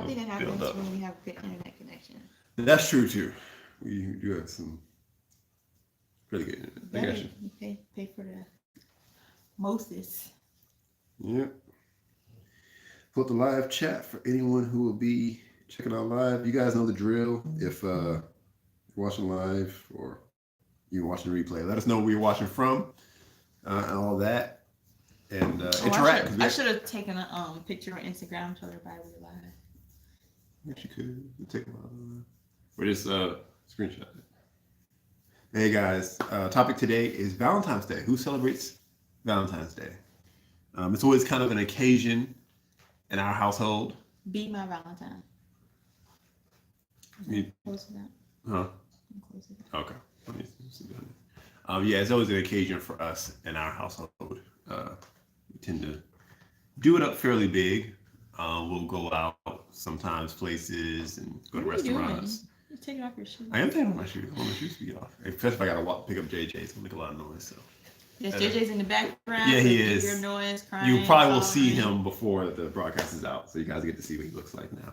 think that build happens up. when we have good internet connection. That's true too. We do have some really good internet. I Better got you. you pay for the Moses. Yep. Put the live chat for anyone who will be checking out live. You guys know the drill. If you're watching live or you're watching the replay, let us know where you're watching from and all that. And interact. I should have taken a picture on Instagram to everybody we were live. Yes, you could. You take a lot of We're just screenshot it. Hey guys, topic today is Valentine's Day. Who celebrates Valentine's Day? It's always kind of an occasion in our household. Be my Valentine. Close to that. Huh? I'm close to that. Okay. Let me see. Yeah, it's always an occasion for us in our household. We tend to do it up fairly big. We'll go out sometimes places and go to restaurants. You're taking off your shoes. I am taking off my shoes. I want my shoes to be off. Especially if I gotta pick up JJ, it's gonna make a lot of noise. So. Yes, JJ's in the background. Yeah, he is. Your noise, crying, you probably will see him before the broadcast is out, so you guys get to see what he looks like now.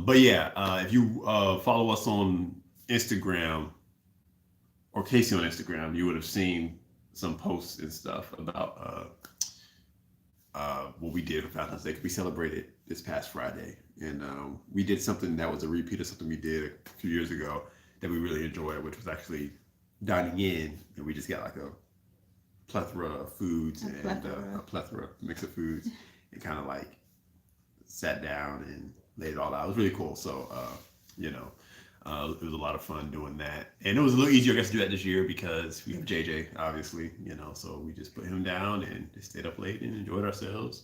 But yeah, if you follow us on Instagram or Cacie on Instagram, you would have seen some posts and stuff about what we did for Valentine's Day. We celebrated this past Friday, and we did something that was a repeat of something we did a few years ago that we really enjoyed, which was actually dining in, and we just got like a plethora of foods a plethora mix of foods, and kind of like sat down and laid it all out. It was really cool. So it was a lot of fun doing that, and it was a little easier, I guess, to do that this year because we have JJ, obviously, so we just put him down and just stayed up late and enjoyed ourselves,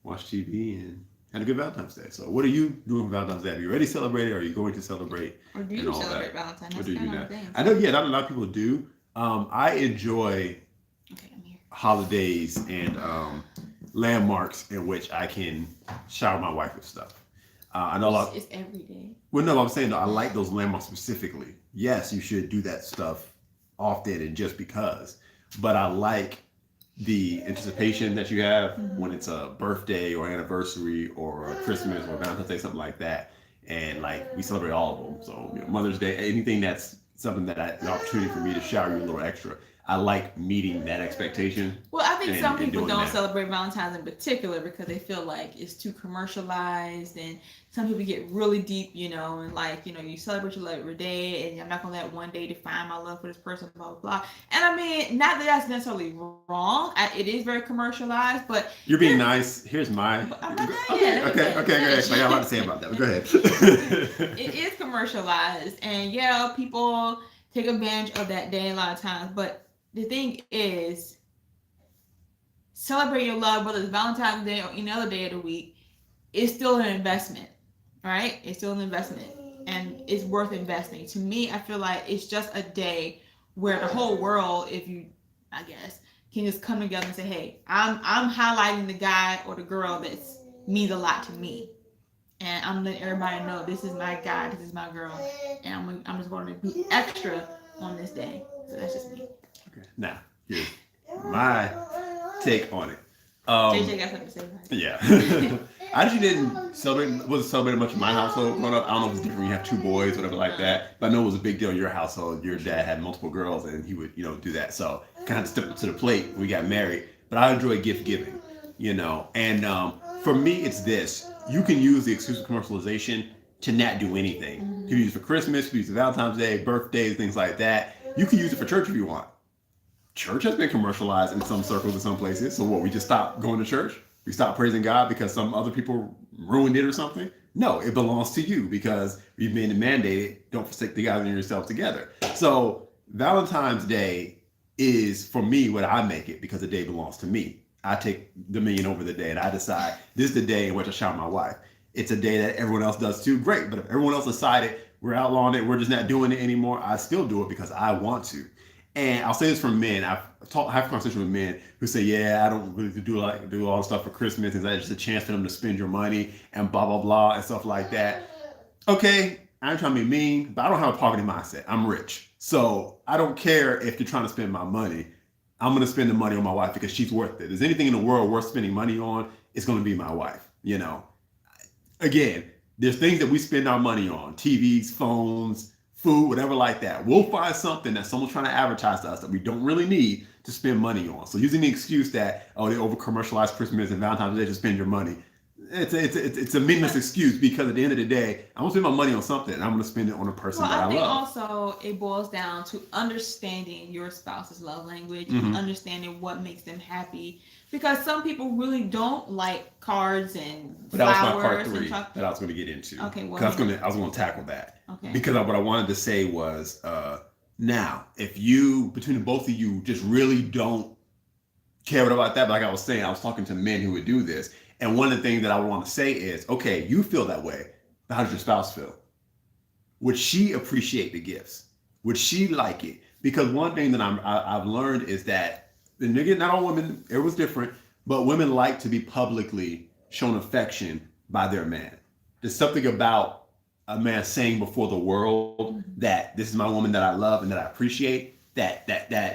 watched TV, and had a good Valentine's Day. So what are you doing for Valentine's Day? Have you already celebrated? Or are you going to celebrate? Or do you celebrate Valentine's Day? Or do you do that? I know, yeah, not a lot of people do. I enjoy holidays and landmarks in which I can shower my wife with stuff. I know it's every day. Well, no, I'm saying though, I like those landmarks specifically. Yes, you should do that stuff often and just because, but I like the anticipation that you have when it's a birthday or anniversary or a Christmas or Valentine's Day, something like that. And like we celebrate all of them. So Mother's Day, anything that's something that an opportunity for me to shower you a little extra. I like meeting that expectation. Well, I think some people don't celebrate Valentine's in particular because they feel like it's too commercialized, and some people get really deep, and like, you celebrate your love every day, and I'm not gonna let one day define my love for this person, blah blah blah. And I mean, not that that's necessarily wrong. It is very commercialized, but you're being nice. Here's my. I'm not done yet. Okay. I got a lot to say about that. But go ahead. It is commercialized, and people take advantage of that day a lot of times, but the thing is, celebrate your love, whether it's Valentine's Day or any other day of the week, it's still an investment, right? It's still an investment, and it's worth investing. To me, I feel like it's just a day where the whole world, I guess, can just come together and say, hey, I'm highlighting the guy or the girl that means a lot to me. And I'm letting everybody know this is my guy, this is my girl, and I'm just going to do extra on this day. So that's just me. Okay. Now, here's my take on it. JJ got something to say about it. Yeah. I actually wasn't celebrated much in my household growing up. I don't know if it's different. You have two boys, whatever like that. But I know it was a big deal in your household. Your dad had multiple girls, and he would, do that. So kind of stepped up to the plate when we got married. But I enjoy gift giving, And for me, it's this. You can use the excuse of commercialization to not do anything. You can use it for Christmas, you can use it for Valentine's Day, birthdays, things like that. You can use it for church if you want. Church has been commercialized in some circles in some places. So what, we just stopped going to church? We stopped praising God because some other people ruined it or something? No, it belongs to you because we've been mandated, don't forsake the gathering yourself together. So Valentine's Day is, for me, what I make it because the day belongs to me. I take dominion over the day and I decide this is the day in which I shower my wife. It's a day that everyone else does too, great. But if everyone else decided we're outlawing it, we're just not doing it anymore, I still do it because I want to. And I'll say this for men. I have conversations with men who say, yeah, I don't really do all the stuff for Christmas. It's just a chance for them to spend your money and blah, blah, blah, and stuff like that. Okay, I'm trying to be mean, but I don't have a poverty mindset. I'm rich. So I don't care if you're trying to spend my money. I'm going to spend the money on my wife because she's worth it. If there's anything in the world worth spending money on, it's going to be my wife, again, there's things that we spend our money on: TVs, phones, food, whatever like that. We'll find something that someone's trying to advertise to us that we don't really need to spend money on. So using the excuse that, oh, they over commercialize Christmas and Valentine's Day to spend your money, it's a meaningless excuse, because at the end of the day, I'm gonna spend my money on something and I'm gonna spend it on a person that I think love. also it boils down to understanding your spouse's love language Mm-hmm. and understanding what makes them happy. Because some people really don't like cards and But that was my flowers part and three chocolate. that I was going to get into. Okay, well, 'Cause I was going to tackle that. Okay. Because what I wanted to say was, now, if you, between the both of you, just really don't care about that, but like I was saying, I was talking to men who would do this. And one of the things that I would want to say is, okay, you feel that way, but how does your spouse feel? Would she appreciate the gifts? Would she like it? Because one thing that I've learned is that, and again, not all women, it was different, but women like to be publicly shown affection by their man. There's something about a man saying before the world that this is my woman that I love and that I appreciate, that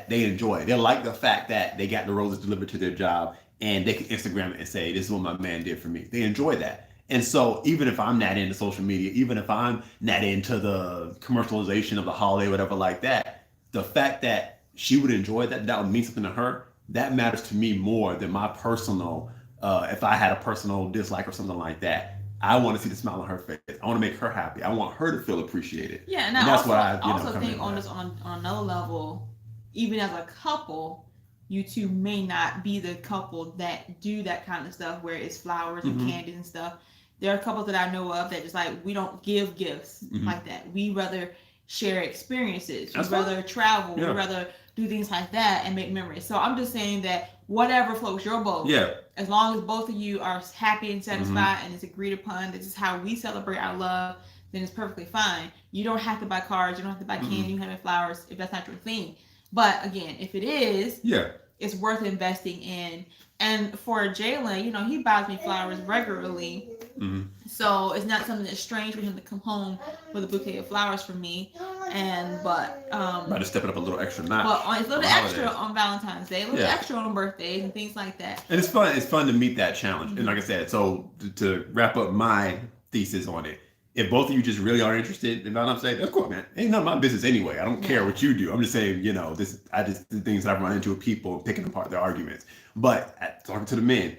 they enjoy. They like the fact that they got the roses delivered to their job and they can Instagram it and say, this is what my man did for me. They enjoy that. And so even if I'm not into social media, even if I'm not into the commercialization of the holiday, whatever like that, the fact that she would enjoy that, that would mean something to her, that matters to me more than my personal, if I had a personal dislike or something like that. I want to see the smile on her face. I want to make her happy. I want her to feel appreciated. Yeah, and that's also, what I also think on this on another level, even as a couple, you two may not be the couple that do that kind of stuff where it's flowers and candy and stuff. There are couples that I know of that just like, we don't give gifts like that. We rather share experiences. We'd rather travel. We'd rather do things like that and make memories. So I'm just saying that whatever floats your boat. Yeah. As long as both of you are happy and satisfied and it's agreed upon, this is how we celebrate our love, then it's perfectly fine. You don't have to buy cards. You don't have to buy candy. You don't have to buy flowers if that's not your thing. But again, if it is, it's worth investing in. And for Jalen, you know, he buys me flowers regularly. So it's not something that's strange for him to come home with a bouquet of flowers from me. But to step it up a little extra notch. But it's a little extra on Valentine's Day, a little extra on birthdays and things like that. And it's fun. It's fun to meet that challenge. And like I said, so to wrap up my thesis on it, if both of you just really are interested in Valentine's Day, that's cool, man. Ain't none of my business anyway. I don't care what you do. I'm just saying, you know, the things that I've run into with people picking apart their arguments. But talking to the men,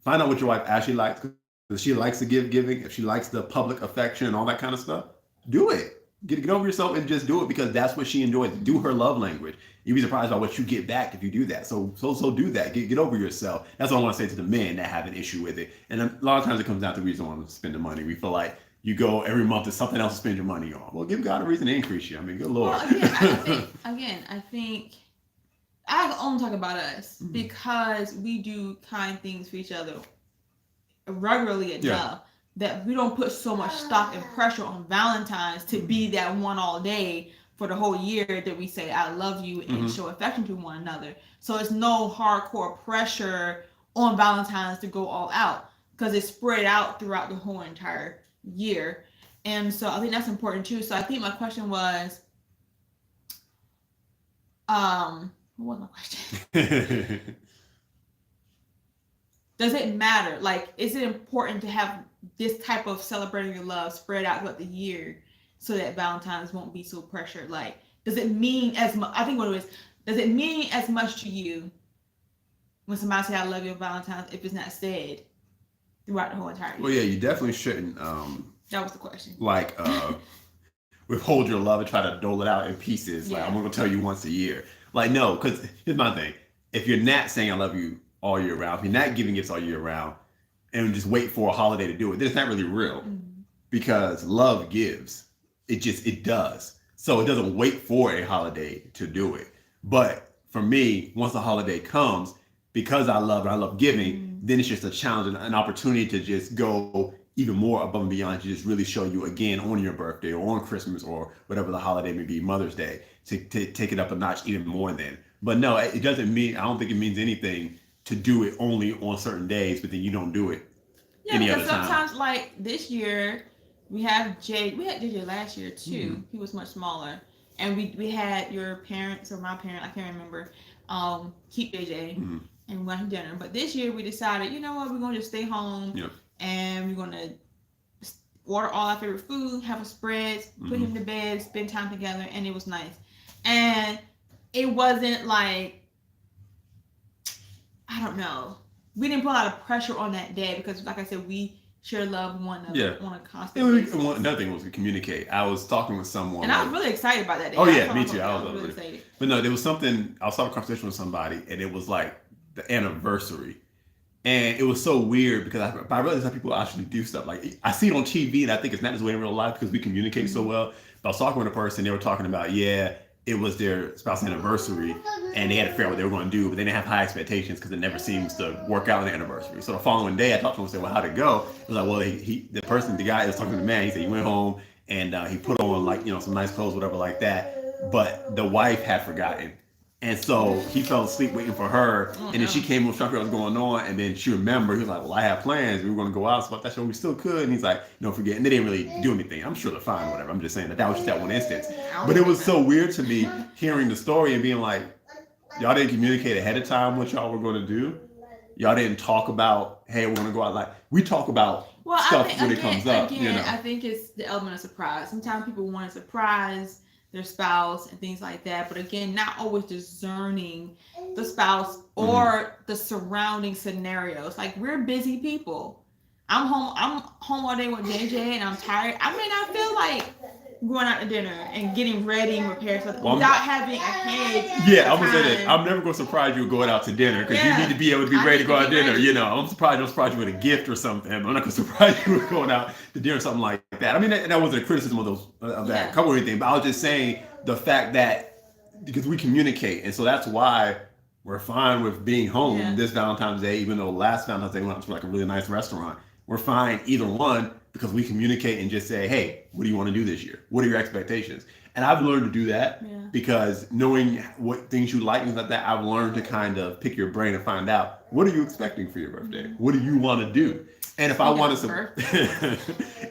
find out what your wife actually likes. If she likes the giving, if she likes the public affection and all that kind of stuff, do it. Get over yourself and just do it, because that's what she enjoys. Do her love language. You'd be surprised by what you get back if you do that. So do that. Get over yourself. That's what I want to say to the men that have an issue with it. And a lot of times it comes down to reason want to spend the money. We feel like you go every month to something else to spend your money on. Well, give God a reason to increase you. I mean, good Lord. Well, I think I only talk about us because we do kind things for each other regularly enough that we don't put so much stock and pressure on Valentine's to be that one all day for the whole year that we say I love you and show affection to one another. So it's no hardcore pressure on Valentine's to go all out, because it's spread out throughout the whole entire year. And so I think that's important too. So I think my question was, what was my question? Does it matter? Like, is it important to have this type of celebrating your love spread out throughout the year so that Valentine's won't be so pressured? Like, does it mean as much? I think what it is, does it mean as much to you when somebody says I love you on Valentine's if it's not said throughout the whole entire year? Well, yeah, you definitely shouldn't. That was the question. Like, withhold your love and try to dole it out in pieces. Like, I'm going to tell you once a year. Like, no, because here's my thing. If you're not saying I love you all year round, if you're not giving gifts all year round and just wait for a holiday to do it, then it's not really real. Because love gives. It does. So it doesn't wait for a holiday to do it. But for me, once the holiday comes, because I love giving, then it's just a challenge and an opportunity to just go even more above and beyond, to just really show you again on your birthday or on Christmas or whatever the holiday may be, Mother's Day, to take it up a notch even more then. But no, it doesn't mean, I don't think it means anything to do it only on certain days, but then you don't do it any other time. Yeah, because sometimes, like this year, we had JJ last year too. He was much smaller. And we had your parents or my parent, I can't remember, keep JJ and we went to dinner. But this year we decided, you know what, we're going to just stay home and we're gonna order all our favorite food, have a spread, put him to bed, spend time together, and it was nice. And it wasn't like, I don't know, we didn't put a lot of pressure on that day because, like I said, we share love on a constant basis. Another thing was to communicate. I was talking with someone, and I was really excited about that day. Oh yeah, me too. I was really excited. But no, there was something. I was having a conversation with somebody, and it was like the anniversary, and it was so weird because I realized how people actually do stuff. Like I see it on TV, and I think it's not this way in real life because we communicate so well. But I was talking with a person, they were talking about it was their spouse's anniversary, and they had to figure out what they were going to do, but they didn't have high expectations because it never seems to work out on the anniversary. So the following day, I talked to him and said, "Well, how'd it go?" It was like, "Well, the guy was talking to the man. He said he went home and he put on like some nice clothes, whatever like that. But the wife had forgotten, and so he fell asleep waiting for her. And then she came and trying to figure out what was going on, and then she remembered. He was like, "Well, I have plans. We were going to go out, so I thought we still could." And he's like, "Don't forget." And they didn't really do anything. I'm sure they're fine, whatever. I'm just saying that was just that one instance. But it was so weird to me hearing the story and being like, y'all didn't communicate ahead of time what y'all were going to do. Y'all didn't talk about, hey, we're going to go out. Like we talk about stuff when it comes up. I think it's the element of surprise. Sometimes people want to surprise their spouse and things like that, but again, not always discerning the spouse or the surrounding scenarios. Like we're busy people. I'm home all day with JJ, and I'm tired. I may not feel like going out to dinner and getting ready and prepared for without having a head. Yeah, I'm gonna say that. I'm never gonna surprise you going out to dinner because you need to be able to be ready to go out to dinner. I'm surprised you with a gift or something. I'm not gonna surprise you with going out to dinner or something like that. I mean, that wasn't a criticism of that couple or anything, but I was just saying the fact that because we communicate, and so that's why we're fine with being home this Valentine's Day, even though last Valentine's Day we went to like a really nice restaurant. We're fine either one because we communicate and just say, hey, what do you want to do this year? What are your expectations? And I've learned to do that because knowing what things you like and like that, I've learned to kind of pick your brain and find out, what are you expecting for your birthday? What do you want to do? And if I want to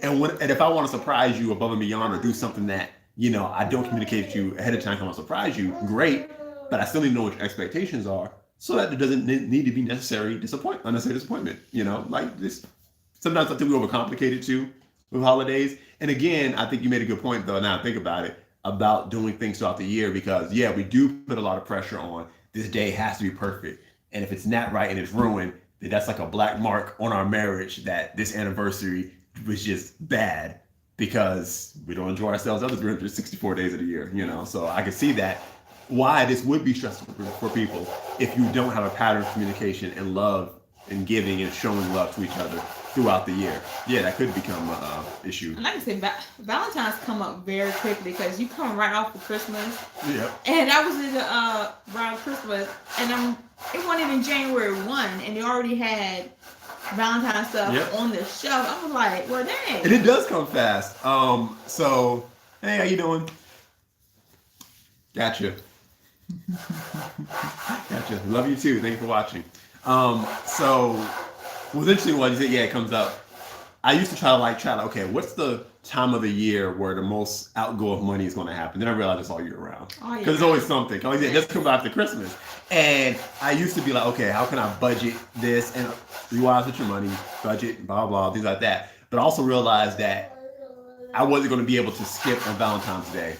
if I want to surprise you above and beyond or do something that, I don't communicate with you ahead of time, I want to surprise you, great, but I still need to know what your expectations are so that there doesn't need to be unnecessary disappointment, like this. Sometimes I think we overcomplicate it too with holidays. And again, I think you made a good point though, now I think about it, about doing things throughout the year because we do put a lot of pressure on this day has to be perfect. And if it's not right and it's ruined, then that's like a black mark on our marriage that this anniversary was just bad because we don't enjoy ourselves other 364 days of the year, So I can see that why this would be stressful for people if you don't have a pattern of communication and love and giving and showing love to each other throughout the year. Yeah, that could become an issue. And like I said, Valentine's come up very quickly because you come right off of Christmas. Yeah. And I was in around Christmas, and it wasn't even January 1, and they already had Valentine's stuff on the shelf. I was like, well, dang. And it does come fast. So, hey, how you doing? Gotcha. Love you too. Thank you for watching. So what's interesting was you said, it comes up. I used to try to okay, what's the time of the year where the most outgo of money is going to happen? Then I realized it's all year round. Because there's always something. Like it just comes after Christmas. And I used to be like, okay, how can I budget this? And be wise with your money, budget, blah, blah, things like that. But I also realized that I wasn't going to be able to skip on Valentine's Day.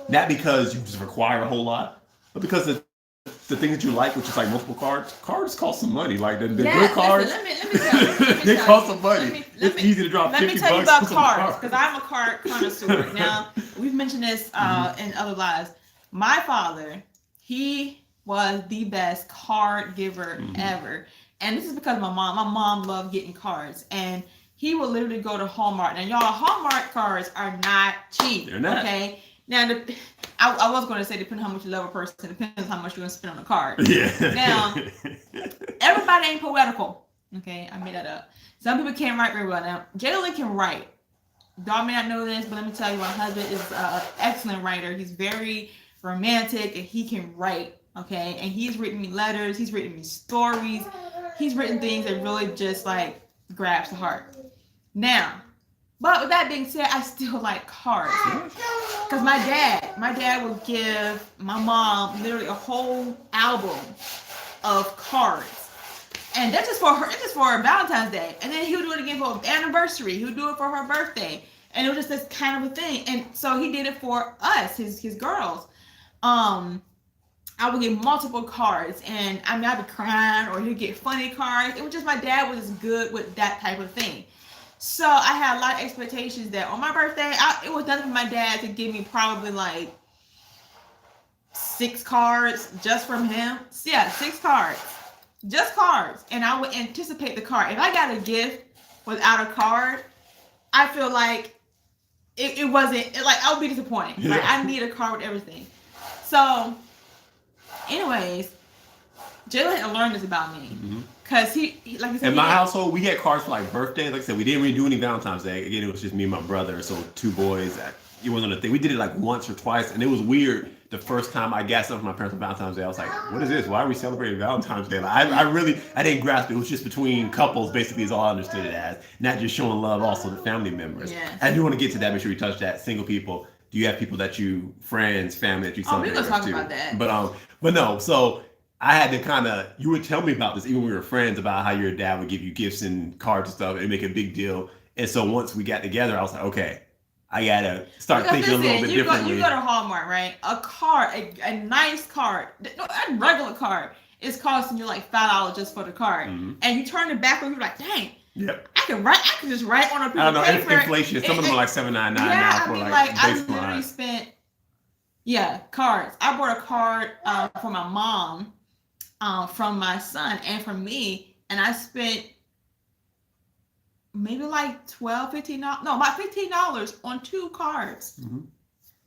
Not because you just require a whole lot, but because the things that you like, which is like multiple cards cost some money. Like the good cards, let me tell you, they cost some money. It's easy to drop $50 Let me tell you about cards, because I'm a card connoisseur. Now, we've mentioned this in other lives. My father, he was the best card giver ever. And this is because my mom loved getting cards. And he would literally go to Hallmark. Now, y'all, Hallmark cards are not cheap. They're not. Okay? Now, I was going to say, depending on how much you love a person, depends on how much you're going to spend on a card. Yeah. Now, everybody ain't poetical. Okay, I made that up. Some people can't write very well. Now, Jalen can write. Y'all may not know this, but let me tell you, my husband is an excellent writer. He's very romantic, and he can write. Okay, and he's written me letters. He's written me stories. He's written things that really just like grabs the heart. Now, but with that being said, I still like cards. Because my dad would give my mom literally a whole album of cards. And that's just for her. It's just for Valentine's Day, and then he'll do it again for anniversary. He'll do it for her birthday, and it was just this kind of a thing. And so he did it for us, his girls. I would get multiple cards, and I mean, I'd be crying, or he'd get funny cards. It was just my dad was just good with that type of thing. So I had a lot of expectations that on my birthday, it was nothing for my dad to give me probably like 6 cards just from him. Yeah, 6 cards, just cards, and I would anticipate the card. If I got a gift without a card, I feel like it wasn't like I would be disappointed. Yeah. Like I need a card with everything. So. Anyways, Jalen had learned this about me because he like I said, in my household, we had cards for like birthdays. Like I said, we didn't really do any Valentine's Day. Again, it was just me and my brother, so 2 boys. It wasn't a thing. We did it like once or twice, and it was weird. The first time I got something from my parents on Valentine's Day, I was like, "What is this? Why are we celebrating Valentine's Day?" Like, I didn't grasp it. It was just between couples, basically, is all I understood it as. Not just showing love, also to family members. Yeah. I do want to get to that. Make sure we touch that. Single people. Do you have people that you, friends, family that you celebrate? We're gonna talk about that. But no. So I had to kind of. You would tell me about this even when we were friends about how your dad would give you gifts and cards and stuff and make a big deal. And so once we got together, I was like, okay, I gotta start thinking a little bit differently. You go to Hallmark, right? A card, a nice card, a regular card is costing you like $5 just for the card, and you turn it back and you're like, dang. Yep. I can just write on a piece of paper. I don't know, inflation. Some of them are like $7.99 now for like I literally spent cards. I bought a card for my mom, from my son and from me, and I spent maybe like $12, $15, no, about $15 on 2 cards.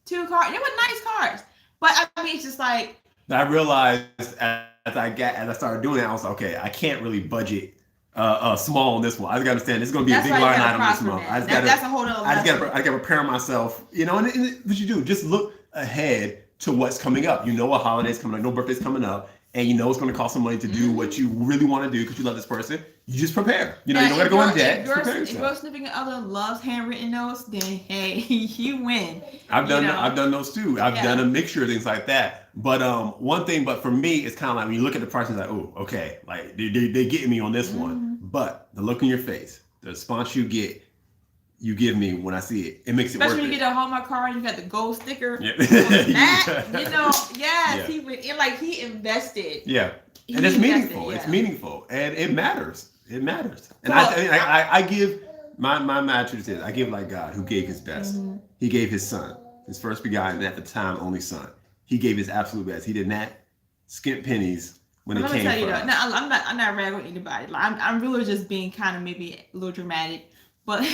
2 cards. They were nice cards, but I mean, it's just like I realized as I started doing it, I was like, okay, I can't really budget small on this one. I just gotta understand this is gonna be a big line item this month. That's a whole other I gotta prepare myself, and what you do, just look ahead to what's coming up. You know a holiday's coming up, no birthday's coming up, and you know it's gonna cost some money to do what you really want to do because you love this person. You just prepare. You don't gotta go in debt. If your significant other loves handwritten notes, then hey, you win. I've done those too. I've done a mixture of things like that. But one thing, but for me, it's kind of like when you look at the price, it's like, oh, okay, like they getting me on this one. But the look in your face, the response you give me when I see it, it makes it worth it. Especially when you get a Hallmark card, you got the gold sticker. Yep. He went in like he invested. Yeah, and it's meaningful. Yeah. It's meaningful, and it matters. It matters. And I give my attitude is I give like God who gave his best. He gave his son, his first begotten, and at the time only son. He gave his absolute best. He did not skimp pennies when it came from us. No, I'm not ragging on anybody. Like, I'm really just being kind of maybe a little dramatic. But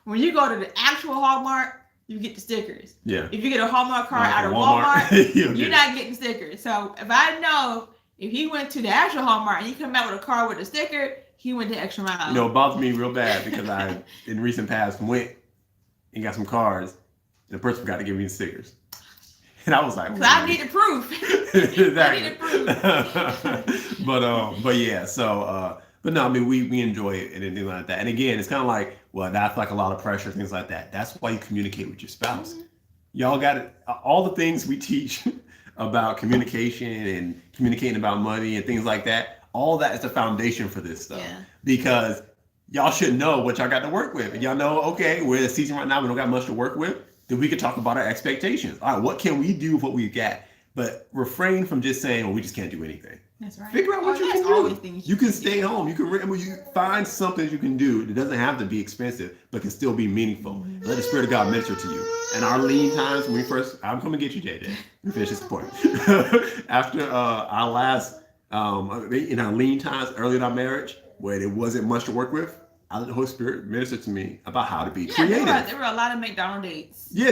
when you go to the actual Hallmark, you get the stickers. Yeah. If you get a Hallmark card out of Walmart, you're not getting stickers. So if I know if he went to the actual Hallmark and he come out with a card with a sticker, he went the extra mile. It bothers me real bad because I, in recent past, went and got some cards, and the person forgot to give me the stickers. And I was like, I need the proof. Exactly. I need the proof. But yeah, so, but no, I mean, we enjoy it and anything like that. And again, it's kind of like, well, that's like a lot of pressure, things like that. That's why you communicate with your spouse. Y'all got it. All the things we teach about communication and communicating about money and things like that, all that is the foundation for this stuff. Yeah. Because y'all should know what y'all got to work with. And y'all know, okay, we're in a season right now, we don't got much to work with. Then we could talk about our expectations. All right, what can we do with what we've got? But refrain from just saying, well, we just can't do anything. That's right. Figure out what you can do. You can stay home. You can find something you can do. It doesn't have to be expensive, but can still be meaningful. Let the Spirit of God minister to you. And our lean times, when I'm coming to get you, JJ. Let me finish this point. After our last, in our lean times early in our marriage, where there wasn't much to work with, I let the Holy Spirit minister to me about how to be creative. There were a lot of McDonald's dates. Yeah,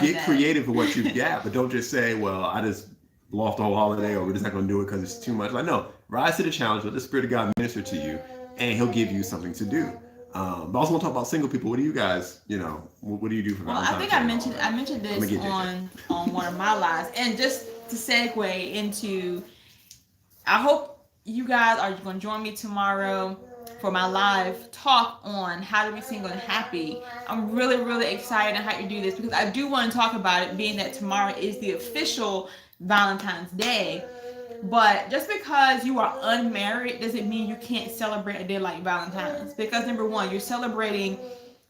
get creative with what you've got, but don't just say, well, I just lost the whole holiday, or we're just not going to do it because it's too much. Like, no, rise to the challenge, let the Spirit of God minister to you, and he'll give you something to do. But I also want to talk about single people. What do you guys, what do you do for Valentine's? Well, I think I mentioned this on one of my lives. And just to segue into, I hope you guys are going to join me tomorrow for my live talk on how to be single and happy. I'm really, really excited on how you do this because I do want to talk about it, being that tomorrow is the official Valentine's Day. But just because you are unmarried doesn't mean you can't celebrate a day like Valentine's. Because number one, you're celebrating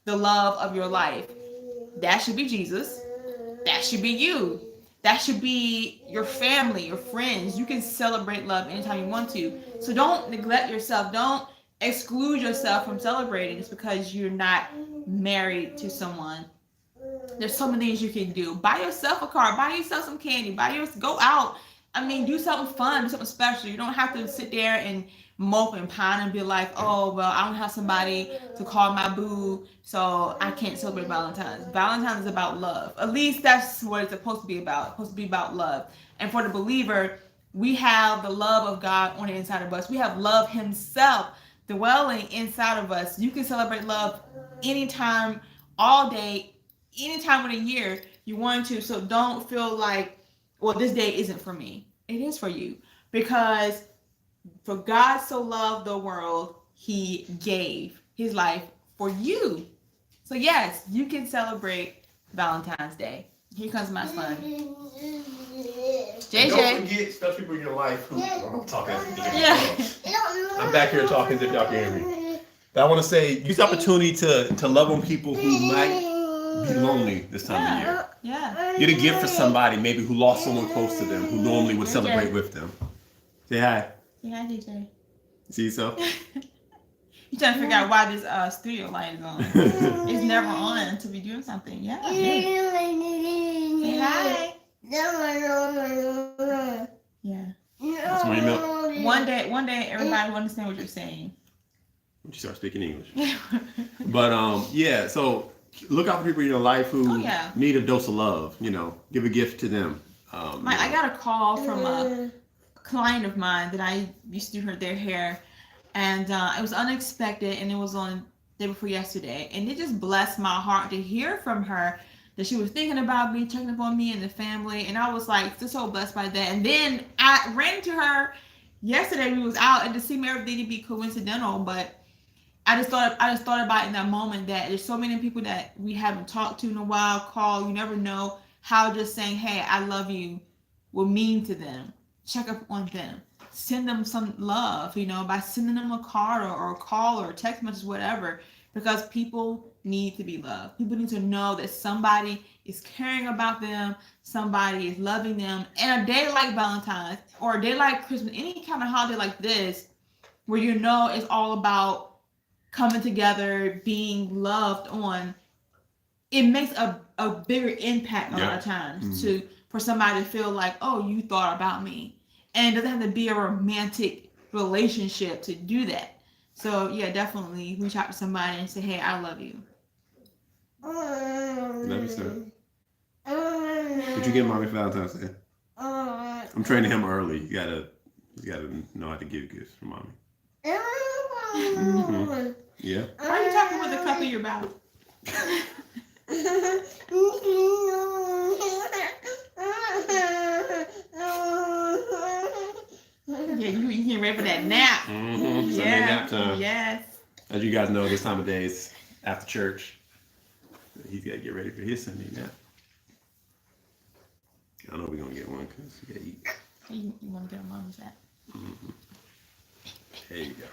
the love of your life. That should be Jesus. That should be you. That should be your family, your friends. You can celebrate love anytime you want to. So don't neglect yourself. Don't exclude yourself from celebrating just because you're not married to someone. There's so many things you can do. Buy yourself a car. Buy yourself some candy. Go out. I mean, do something fun. Do something special. You don't have to sit there and mope and pine and be like, oh, well, I don't have somebody to call my boo, so I can't celebrate Valentine's. Valentine's is about love. At least that's what it's supposed to be about. It's supposed to be about love. And for the believer, we have the love of God on the inside of us. We have love himself dwelling inside of us. You can celebrate love anytime, all day, anytime of the year you want to. So don't feel like, well, this day isn't for me. It is for you. Because for God so loved the world, he gave his life for you. So yes, you can celebrate Valentine's Day. Here comes my son. JJ. Don't forget special people in your life who I'm talking. Yeah. I'm back here talking if y'all can hear me. But I want to say, use the opportunity to love on people who might be lonely this time of year. Yeah. Get a gift for somebody maybe who lost someone close to them, who normally would celebrate with them. Say hi. Yeah, DJ. See yourself? You trying to figure out why this studio light is on. It's never on until we do something. Yeah. Say hi. Yeah. That's more milk. One day, everybody will understand what you're saying. When you start speaking English. But yeah. So look out for people in your life who need a dose of love. You know, give a gift to them. I got a call from a client of mine that I used to do their hair, and it was unexpected, and it was on the day before yesterday, and it just blessed my heart to hear from her that she was thinking about me, checking up on me and the family, and I was like just so blessed by that. And then I ran into her yesterday. We was out, and to see me, everything to be coincidental, but I just thought about in that moment that there's so many people that we haven't talked to in a while. Call, you never know how just saying, hey, I love you will mean to them. Check up on them. Send them some love, by sending them a card or a call or a text message, whatever, because people need to be loved. People need to know that somebody is caring about them, somebody is loving them. And a day like Valentine's or a day like Christmas, any kind of holiday like this, where it's all about coming together, being loved on, it makes a bigger impact a lot of times for somebody to feel like, oh, you thought about me. And it doesn't have to be a romantic relationship to do that. So yeah, definitely reach out to somebody and say, hey, I love you. Love you, sir. Did you get mommy for Valentine's Day? I'm training him early. You gotta know how to give gifts for mommy. Mm-hmm. Yeah. Why are you talking with the cup in your mouth? Yeah, you getting ready for that nap. Mm-hmm. Sunday nap time. Yes. As you guys know, this time of day is after church. He's got to get ready for his Sunday nap. I know we're going to get one because you got to eat. You want to get a mom's nap? Mm-hmm. There you go.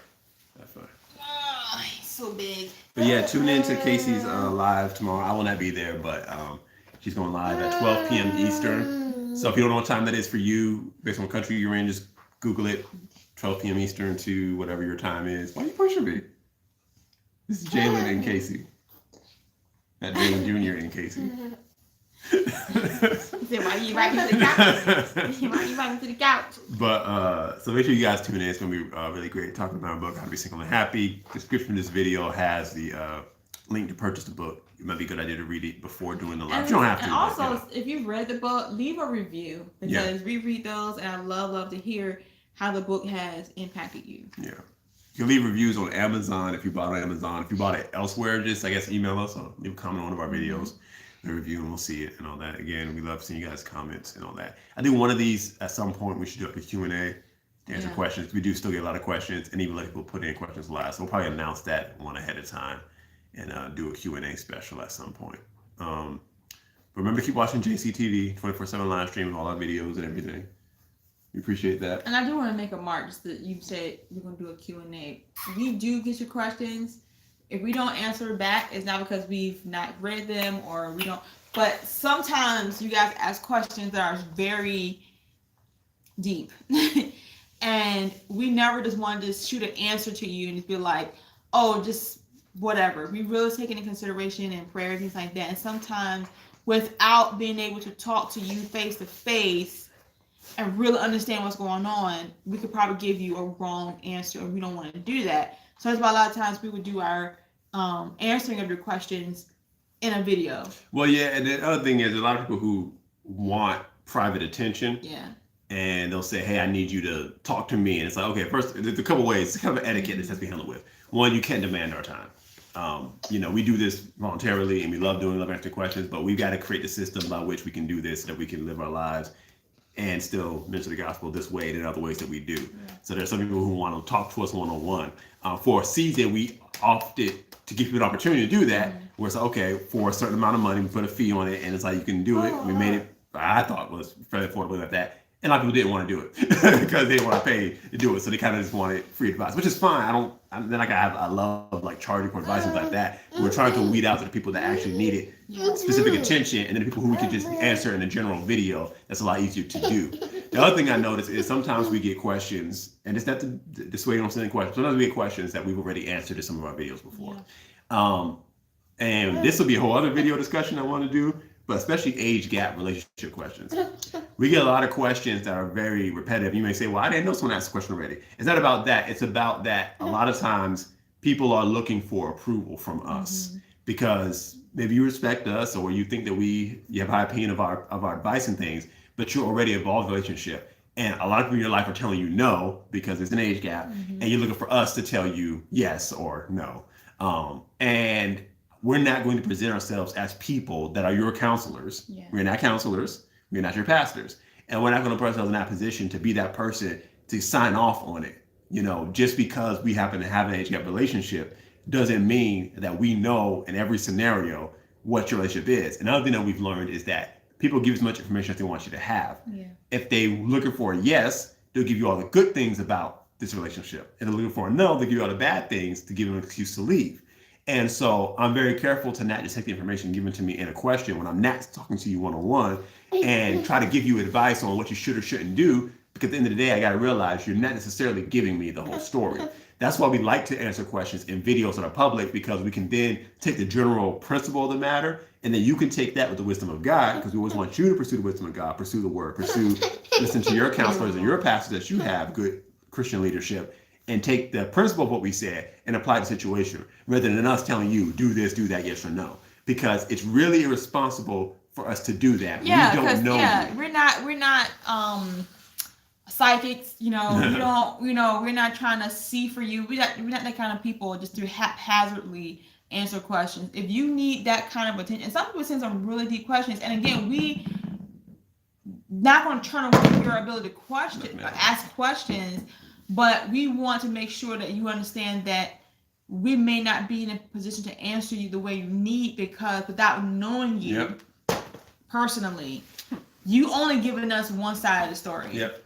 That's fine. Oh, he's so big. But yeah, tune in to Cacie's live tomorrow. I will not be there, but she's going live at 12 p.m. Eastern. So if you don't know what time that is for you, based on what country you're in, just Google it. 12 p.m. Eastern to whatever your time is. Why are you pushing me? This is Jalen and Cacie. Not Jalen Jr. and Cacie. He said, why you invite me to the couch? Why you invite me to the couch? But, so make sure you guys tune in. It's going to be really great talking about our book, How to Be Single and Happy. Description of this video has the link to purchase the book. It might be a good idea to read it before doing the live. You don't have to. And also, if you've read the book, leave a review because we read those, and I love to hear how the book has impacted you. Yeah. You can leave reviews on Amazon if you bought it on Amazon. If you bought it elsewhere, just, I guess, email us or leave a comment on one of our videos. The review, and we'll see it and all that. Again, we love seeing you guys' comments and all that. I think one of these, at some point, we should do a Q&A to answer questions. We do still get a lot of questions, and even let people put in questions live. So we'll probably announce that one ahead of time and do a Q&A special at some point. But remember to keep watching JCTV, 24/7 live stream with all our videos and everything. We appreciate that. And I do want to make a mark, just that you said we're going to do a Q&A. We do get your questions. If we don't answer back, it's not because we've not read them or we don't. But sometimes you guys ask questions that are very deep. And we never just want to just shoot an answer to you and just be like, oh, just whatever. We really take into consideration and prayer, things like that. And sometimes without being able to talk to you face to face and really understand what's going on, we could probably give you a wrong answer, and we don't want to do that. So that's why a lot of times we would do our answering of your questions in a video. Well, yeah, and the other thing is a lot of people who want private attention. Yeah. And they'll say, hey, I need you to talk to me. And it's like, okay, first, there's a couple ways. It's kind of etiquette this has to be handled with. One, you can't demand our time. We do this voluntarily, and we love answering questions, but we've got to create the system by which we can do this so that we can live our lives and still minister the gospel this way and in other ways that we do. Yeah. So there's some people who want to talk to us one-on-one. For a season, we opted to give people an opportunity to do that, where it's like, okay, for a certain amount of money, we put a fee on it, and it's like, you can do it. We made it, I thought was fairly affordable like that. And a lot of people didn't want to do it because they didn't want to pay to do it. So they kind of just wanted free advice, which is fine. I love like charging for advice and like that. We're trying to weed out to the people that actually need it, specific attention, and then the people who we can just answer in a general video. That's a lot easier to do. The other thing I noticed is sometimes we get questions, and it's not to dissuade you from sending questions. Sometimes we get questions that we've already answered in some of our videos before. And this will be a whole other video discussion I want to do, but especially age gap relationship questions. We get a lot of questions that are very repetitive. You may say, well, I didn't know someone asked a question already. It's not about that. It's about that a lot of times people are looking for approval from us because maybe you respect us or you think that you have a high opinion of our advice and things, but you're already involved in a relationship. And a lot of people in your life are telling you no because there's an age gap, and you're looking for us to tell you yes or no. And we're not going to present ourselves as people that are your counselors. Yeah. We're not counselors. We're not your pastors. And we're not going to put ourselves in that position to be that person to sign off on it. Just because we happen to have an age gap relationship doesn't mean that we know in every scenario what your relationship is. Another thing that we've learned is that people give as much information as they want you to have. Yeah. If they're looking for a yes, they'll give you all the good things about this relationship. If they're looking for a no, they'll give you all the bad things to give them an excuse to leave. And so I'm very careful to not just take the information given to me in a question when I'm not talking to you one-on-one and try to give you advice on what you should or shouldn't do. Because at the end of the day, I got to realize you're not necessarily giving me the whole story. That's why we like to answer questions in videos that are public, because we can then take the general principle of the matter, and then you can take that with the wisdom of God, because we always want you to pursue the wisdom of God, pursue the word, listen to your counselors and your pastors that you have good Christian leadership, and take the principle of what we said and apply the situation, rather than us telling you, do this, do that, yes or no. Because it's really irresponsible for us to do that. Yeah, we don't know. Yeah, we're not psychics, we don't, we're not trying to see for you. We're not that kind of people just to haphazardly answer questions. If you need that kind of attention, and some people send some really deep questions, and again, we not going to turn away your ability to ask questions, but we want to make sure that you understand that we may not be in a position to answer you the way you need, because without knowing you personally, you only giving us one side of the story. Yep.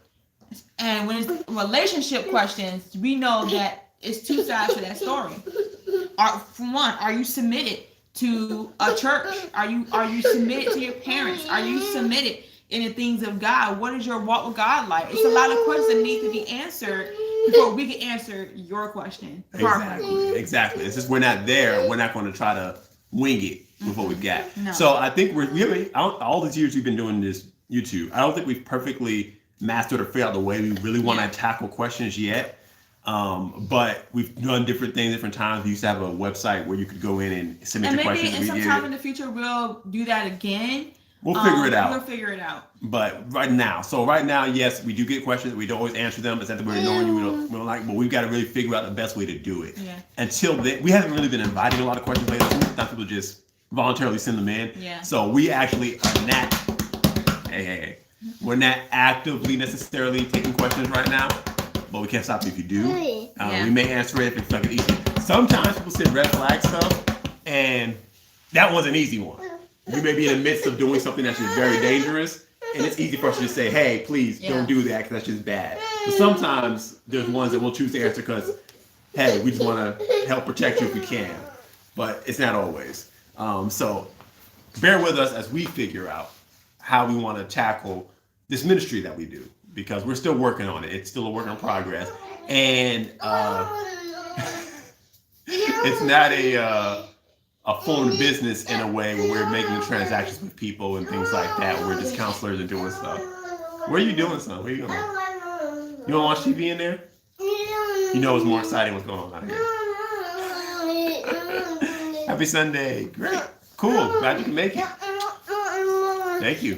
And when it's relationship questions, we know that it's two sides to that story. For one, are you submitted to a church? Are you submitted to your parents? Are you submitted in the things of God? What is your walk with God like? It's a lot of questions that need to be answered before we can answer your question. Exactly. It's just we're not there. We're not going to try to wing it with what we've got. No. So I think we haven't, all these years we've been doing this YouTube, I don't think we've perfectly mastered or figured out the way we really want to tackle questions yet. But we've done different things different times. We used to have a website where you could go in and submit your questions. And sometime in the future we'll do that again. We'll figure it out. We'll figure it out. But right now, yes, we do get questions. We don't always answer them. It's not that we're ignoring you. We don't like, but we've got to really figure out the best way to do it. Yeah. Until then, we haven't really been inviting a lot of questions lately. Sometimes people just voluntarily send them in. Yeah. So we actually are not. We're not actively necessarily taking questions right now, but we can't stop you if you do. We may answer it if it's like easy. Sometimes people send red flag stuff, and that was an easy one. You may be in the midst of doing something that's just very dangerous, and it's easy for us to just say, hey, please don't do that because that's just bad. But sometimes there's ones that will choose to answer because, hey, we just want to help protect you if we can. But it's not always. So bear with us as we figure out how we want to tackle this ministry that we do, because we're still working on it. It's still a work in progress. And it's not a formed business in a way where we're making transactions with people and things like that. We're just counselors and doing stuff. What are you doing, son? Where are you going? You want to watch TV in there? You know what's more exciting what's going on out here. Happy Sunday. Great. Cool. Glad you can make it. Thank you.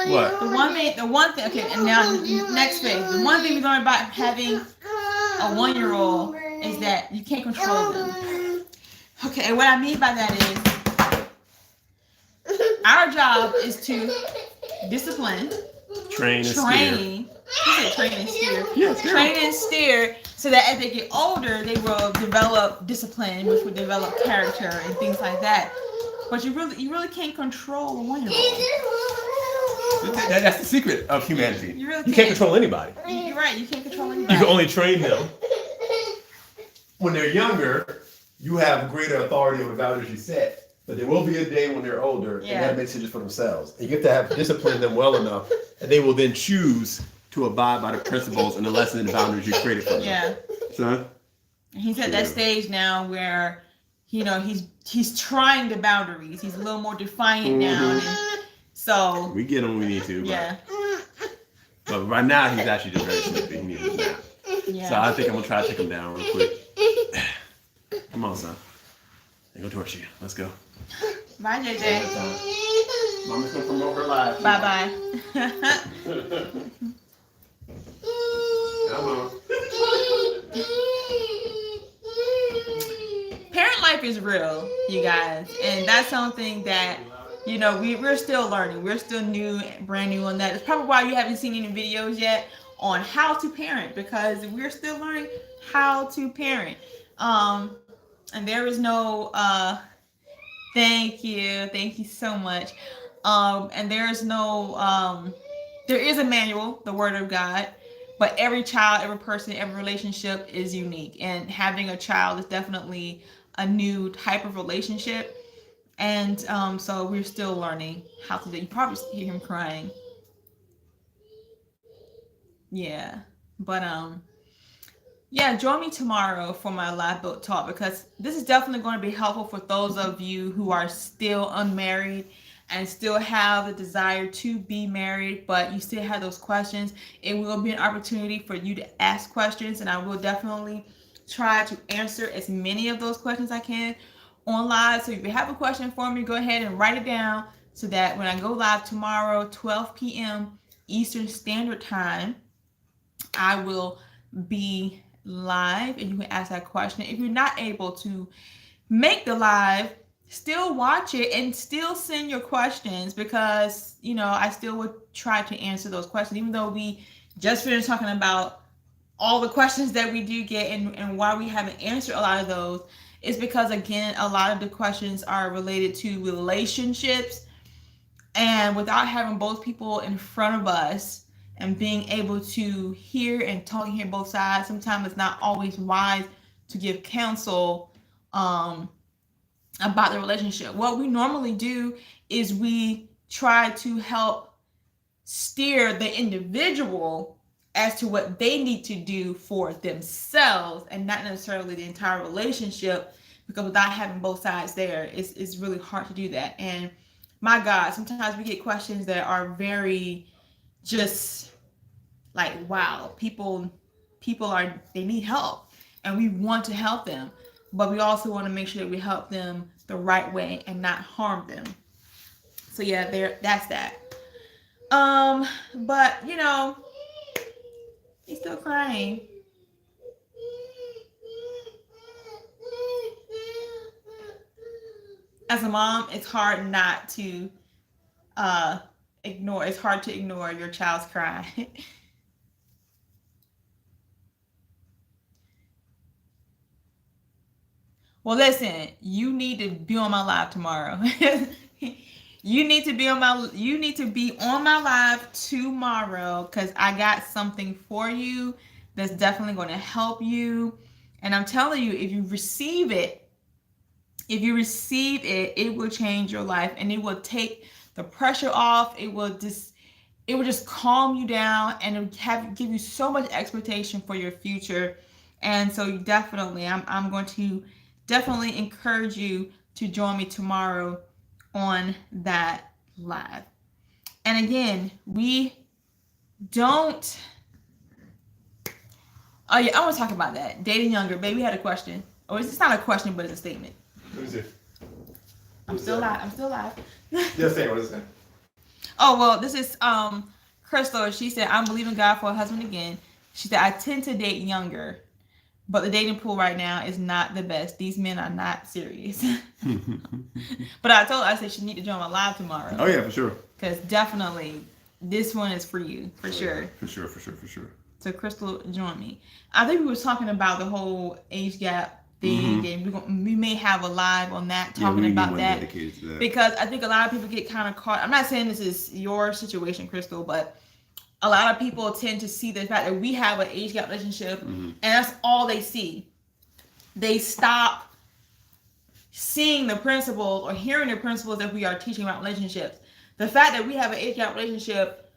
What? The one thing, okay, and now next phase. The one thing we learned about having a 1-year-old is that you can't control them. Okay, and what I mean by that is our job is to discipline, train and steer. Train and steer so that as they get older, they will develop discipline, which will develop character and things like that. But you really can't control a 1-year-old. That's the secret of humanity. You really can't control anybody. You're right. You can't control anybody. You can only train them. When they're younger, you have greater authority over the boundaries you set. But there will be a day when they're older and that makes decisions for themselves. And you have to have disciplined them well enough, and they will then choose to abide by the principles and the lessons and the boundaries you created for them. Yeah. Son? He's at that stage now where, he's trying the boundaries. He's a little more defiant now. And so we get him when we need to. Yeah. But right now, he's actually just very sleepy. He needs a nap. Yeah. So I think I'm going to try to take him down real quick. Come on, son. I go torch you. Let's go. Bye, JJ. Mama's going to promote her live. Bye-bye. Come on. Parent life is real, you guys. And that's something that, we're still learning. We're still brand new on that. It's probably why you haven't seen any videos yet on how to parent, because we're still learning how to parent. And there is no, thank you so much. And there is no, there is a manual, the Word of God, but every child, every person, every relationship is unique. And having a child is definitely a new type of relationship. And so we're still learning how to do it. You probably hear him crying. Yeah. But join me tomorrow for my live book talk, because this is definitely going to be helpful for those of you who are still unmarried and still have the desire to be married, but you still have those questions. It will be an opportunity for you to ask questions, and I will definitely try to answer as many of those questions I can on live. So if you have a question for me, go ahead and write it down so that when I go live tomorrow, 12 p.m. Eastern Standard Time, I will be live and you can ask that question. If you're not able to make the live, still watch it and still send your questions, because I still would try to answer those questions, even though we just finished talking about all the questions that we do get and why we haven't answered a lot of those. Is because, again, a lot of the questions are related to relationships, and without having both people in front of us and being able to hear and talk and hear both sides, sometimes it's not always wise to give counsel about the relationship. What we normally do is we try to help steer the individual as to what they need to do for themselves, and not necessarily the entire relationship, because without having both sides there, it's really hard to do that. And my God, sometimes we get questions that are very just like, wow, people they need help, and we want to help them, but we also want to make sure that we help them the right way and not harm them. So yeah, that's that. But he's still crying. As a mom, it's hard not to ignore. It's hard to ignore your child's cry. Well, listen, you need to be on my live tomorrow. You need to be on my live tomorrow because I got something for you that's definitely going to help you. And I'm telling you, if you receive it, it will change your life and it will take the pressure off. It will just calm you down and it will give you so much expectation for your future. And so you definitely, I'm going to definitely encourage you to join me tomorrow on that live. And again, we don't. Oh yeah, I want to talk about that. Dating younger. Baby had a question. Or it's not a question, but it's a statement. What is it? I'm still live. Just say what is it? Oh well, this is Crystal. She said, "I'm believing God for a husband again." She said, "I tend to date younger, but the dating pool right now is not the best. These men are not serious." But I told her, I said she need to join my live tomorrow. Oh yeah, for sure. Because definitely this one is for you, for sure. For sure. So Crystal, join me. I think we were talking about the whole age gap thing, and we may have a live on that talking about that. Because I think a lot of people get kind of caught. I'm not saying this is your situation, Crystal, but a lot of people tend to see the fact that we have an age gap relationship, and that's all they see. They stop seeing the principles or hearing the principles that we are teaching about relationships. The fact that we have an age gap relationship,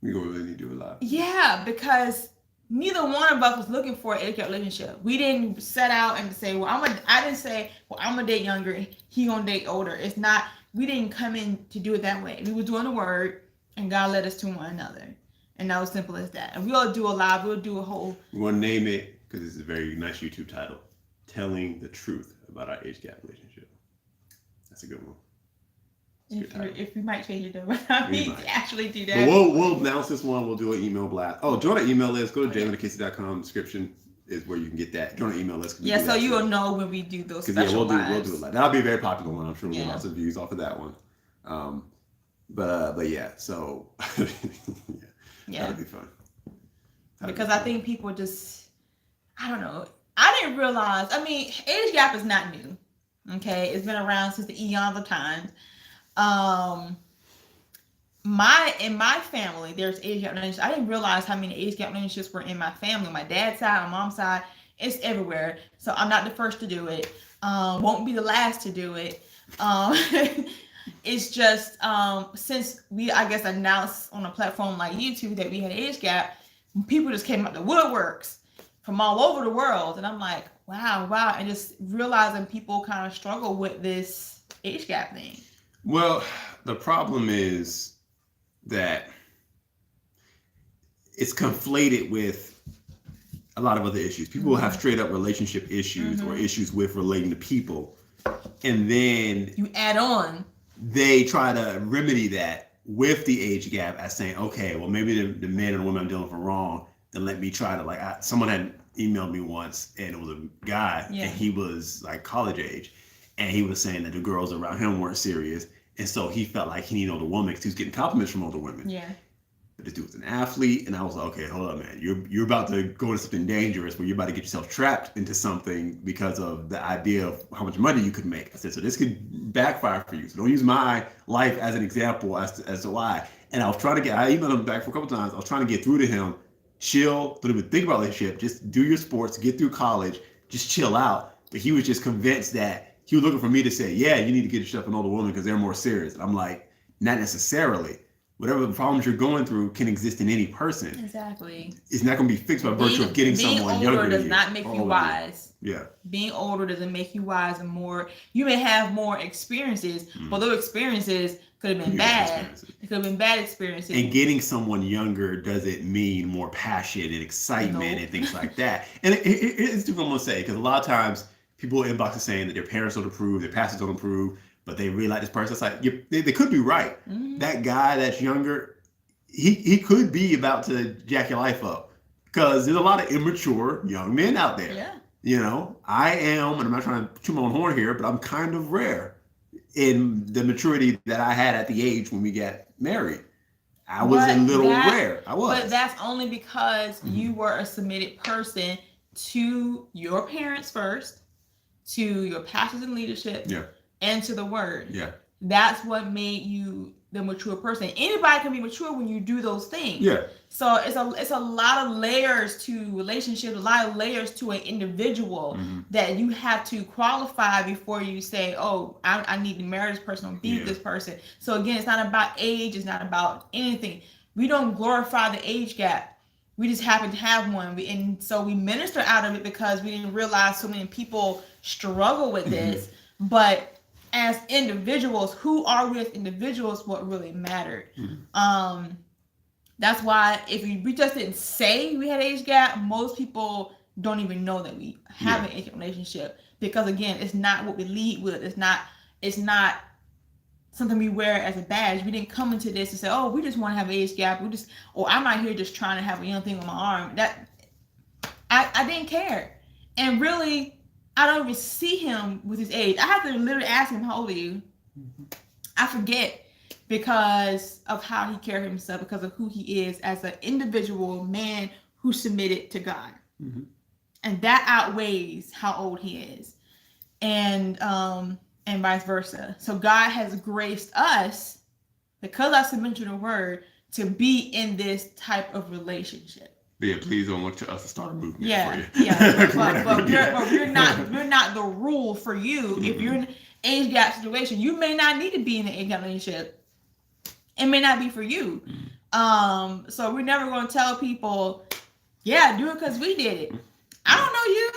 we gonna really need to do a lot. Yeah, because neither one of us was looking for an age gap relationship. We didn't set out and say, I didn't say, I'm gonna date younger, he gonna date older. It's not. We didn't come in to do it that way. We were doing the word, and God led us to one another, and that was simple as that. And we'll do a live. We'll do a whole. We're gonna name it because it's a very nice YouTube title: "Telling the Truth About Our Age Gap Relationship." That's a good one. If we might change it though, I mean, actually do that. But we'll announce this one. We'll do an email blast. Oh, join our email list. Go to jalenandcacie.com. Description is where you can get that. Join our email list. Yeah, so you will know when we do those special lives. We'll do it. That'll be a very popular one. I'm sure we'll get lots of views off of that one. But yeah. So yeah, that'll be fun. Because I think people just, I don't know. I didn't realize. I mean, age gap is not new. Okay, it's been around since the eons of times. In my family, there's age gap relationships. I didn't realize how many age gap relationships were in my family. My dad's side, my mom's side, it's everywhere. So I'm not the first to do it. Won't be the last to do it. It's just since we, I guess, announced on a platform like YouTube that we had age gap, people just came out the woodworks from all over the world, and I'm like, wow, and just realizing people kind of struggle with this age gap thing. Well, the problem is that it's conflated with a lot of other issues. People have straight up relationship issues or issues with relating to people. And then you add on. They try to remedy that with the age gap as saying, okay, well, maybe the man and woman I'm dealing with are wrong. Then let me try to someone had emailed me once and it was a guy and he was like college age. And he was saying that the girls around him weren't serious. And so he felt like he needed older women because he was getting compliments from older women. Yeah. But this dude was an athlete. And I was like, okay, hold on, man. You're about to go into something dangerous where you're about to get yourself trapped into something because of the idea of how much money you could make. I said, so this could backfire for you. So don't use my life as an example as to why. And I emailed him back for a couple times. I was trying to get through to him. Chill. Don't even think about relationship. Just do your sports. Get through college. Just chill out. But he was just convinced that he was looking for me to say, yeah, you need to get yourself an older woman because they're more serious. And I'm like, not necessarily. Whatever the problems you're going through can exist in any person. Exactly. It's not going to be fixed by virtue of getting someone younger than you. Being older does not make you wise. Yeah. Being older doesn't make you wise and more. You may have more experiences, but those experiences could have been bad. It could have been bad experiences. And getting someone younger doesn't mean more passion and excitement and things like that. And it's what I'm going to say, because a lot of times people inbox are saying that their parents don't approve, their pastors don't approve, but they really like this person. It's like, they could be right. That guy that's younger, he could be about to jack your life up because there's a lot of immature young men out there. Yeah. You know, I am, and I'm not trying to toot my own horn here, but I'm kind of rare in the maturity that I had at the age when we got married. I was a little rare. I was. But that's only because you were a submitted person to your parents first, to your pastors and leadership, Yeah. and to the word. Yeah. That's what made you the mature person. Anybody can be mature when you do those things. Yeah. So it's a lot of layers to relationships, a lot of layers to an individual that you have to qualify before you say, oh, I need to marry this person or be this person. So again, it's not about age, it's not about anything. We don't glorify the age gap. We just happen to have one. And so we minister out of it because we didn't realize so many people struggle with this. But as individuals, who are we as individuals, what really mattered. That's why if we just didn't say we had age gap, most people don't even know that we have an age gap relationship. Because again, it's not what we lead with. It's not something we wear as a badge. We didn't come into this and say, oh, we just want to have an age gap. Or I'm out here just trying to have a young thing on my arm. That I didn't care. And really, I don't even see him with his age. I have to literally ask him, how old are you? I forget because of how he carried himself, because of who he is as an individual man who submitted to God. And that outweighs how old he is. And vice versa. So God has graced us, because I submit to the word, to be in this type of relationship. Yeah, please don't look to us to start a movement for you. But we're not the rule for you. If you're in an age gap situation, you may not need to be in an age gap relationship. It may not be for you. So we're never going to tell people, yeah, do it because we did it. I don't know you,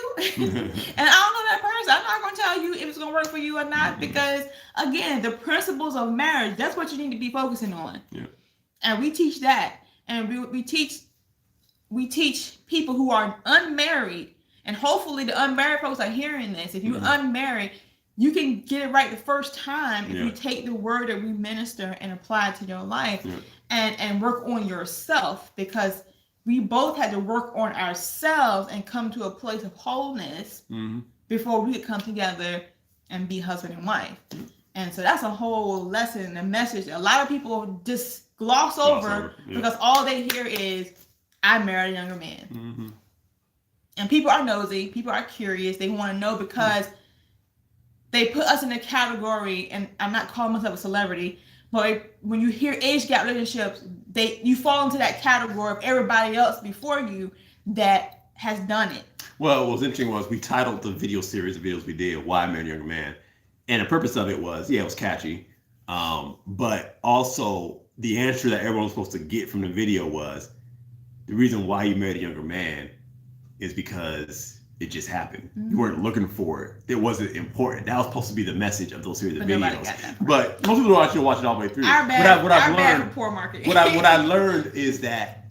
and I don't know that person. I'm not going to tell you if it's going to work for you or not, because again, the principles of marriage, that's what you need to be focusing on. Yeah. And we teach that, and we teach people who are unmarried, and hopefully the unmarried folks are hearing this. If you're unmarried, you can get it right the first time if you take the word that we minister and apply it to your life, and work on yourself, because we both had to work on ourselves and come to a place of wholeness before we could come together and be husband and wife. And so that's a whole lesson, a message a lot of people just gloss over because all they hear is, I married a younger man. And people are nosy, people are curious, they want to know because they put us in a category, and I'm not calling myself a celebrity, but when you hear age gap relationships, you fall into that category of everybody else before you that has done it. Well, what was interesting was we titled the video series of videos we did, Why I Married a Younger Man. And the purpose of it was, it was catchy. But also the answer that everyone was supposed to get from the video was, the reason why you married a younger man is because it just happened. You weren't looking for it. It wasn't important. That was supposed to be the message of those series of videos. But most people don't actually watch it all the way through. What I learned is that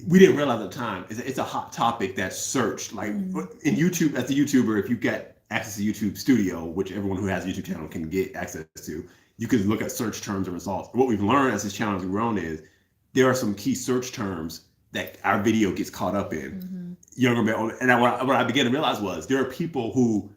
we didn't realize at the time, it's a hot topic that's searched. Like in YouTube, as a YouTuber, if you get access to YouTube Studio, which everyone who has a YouTube channel can get access to, you can look at search terms and results. What we've learned as this channel has grown is there are some key search terms that our video gets caught up in. Younger man, and what I began to realize was there are people who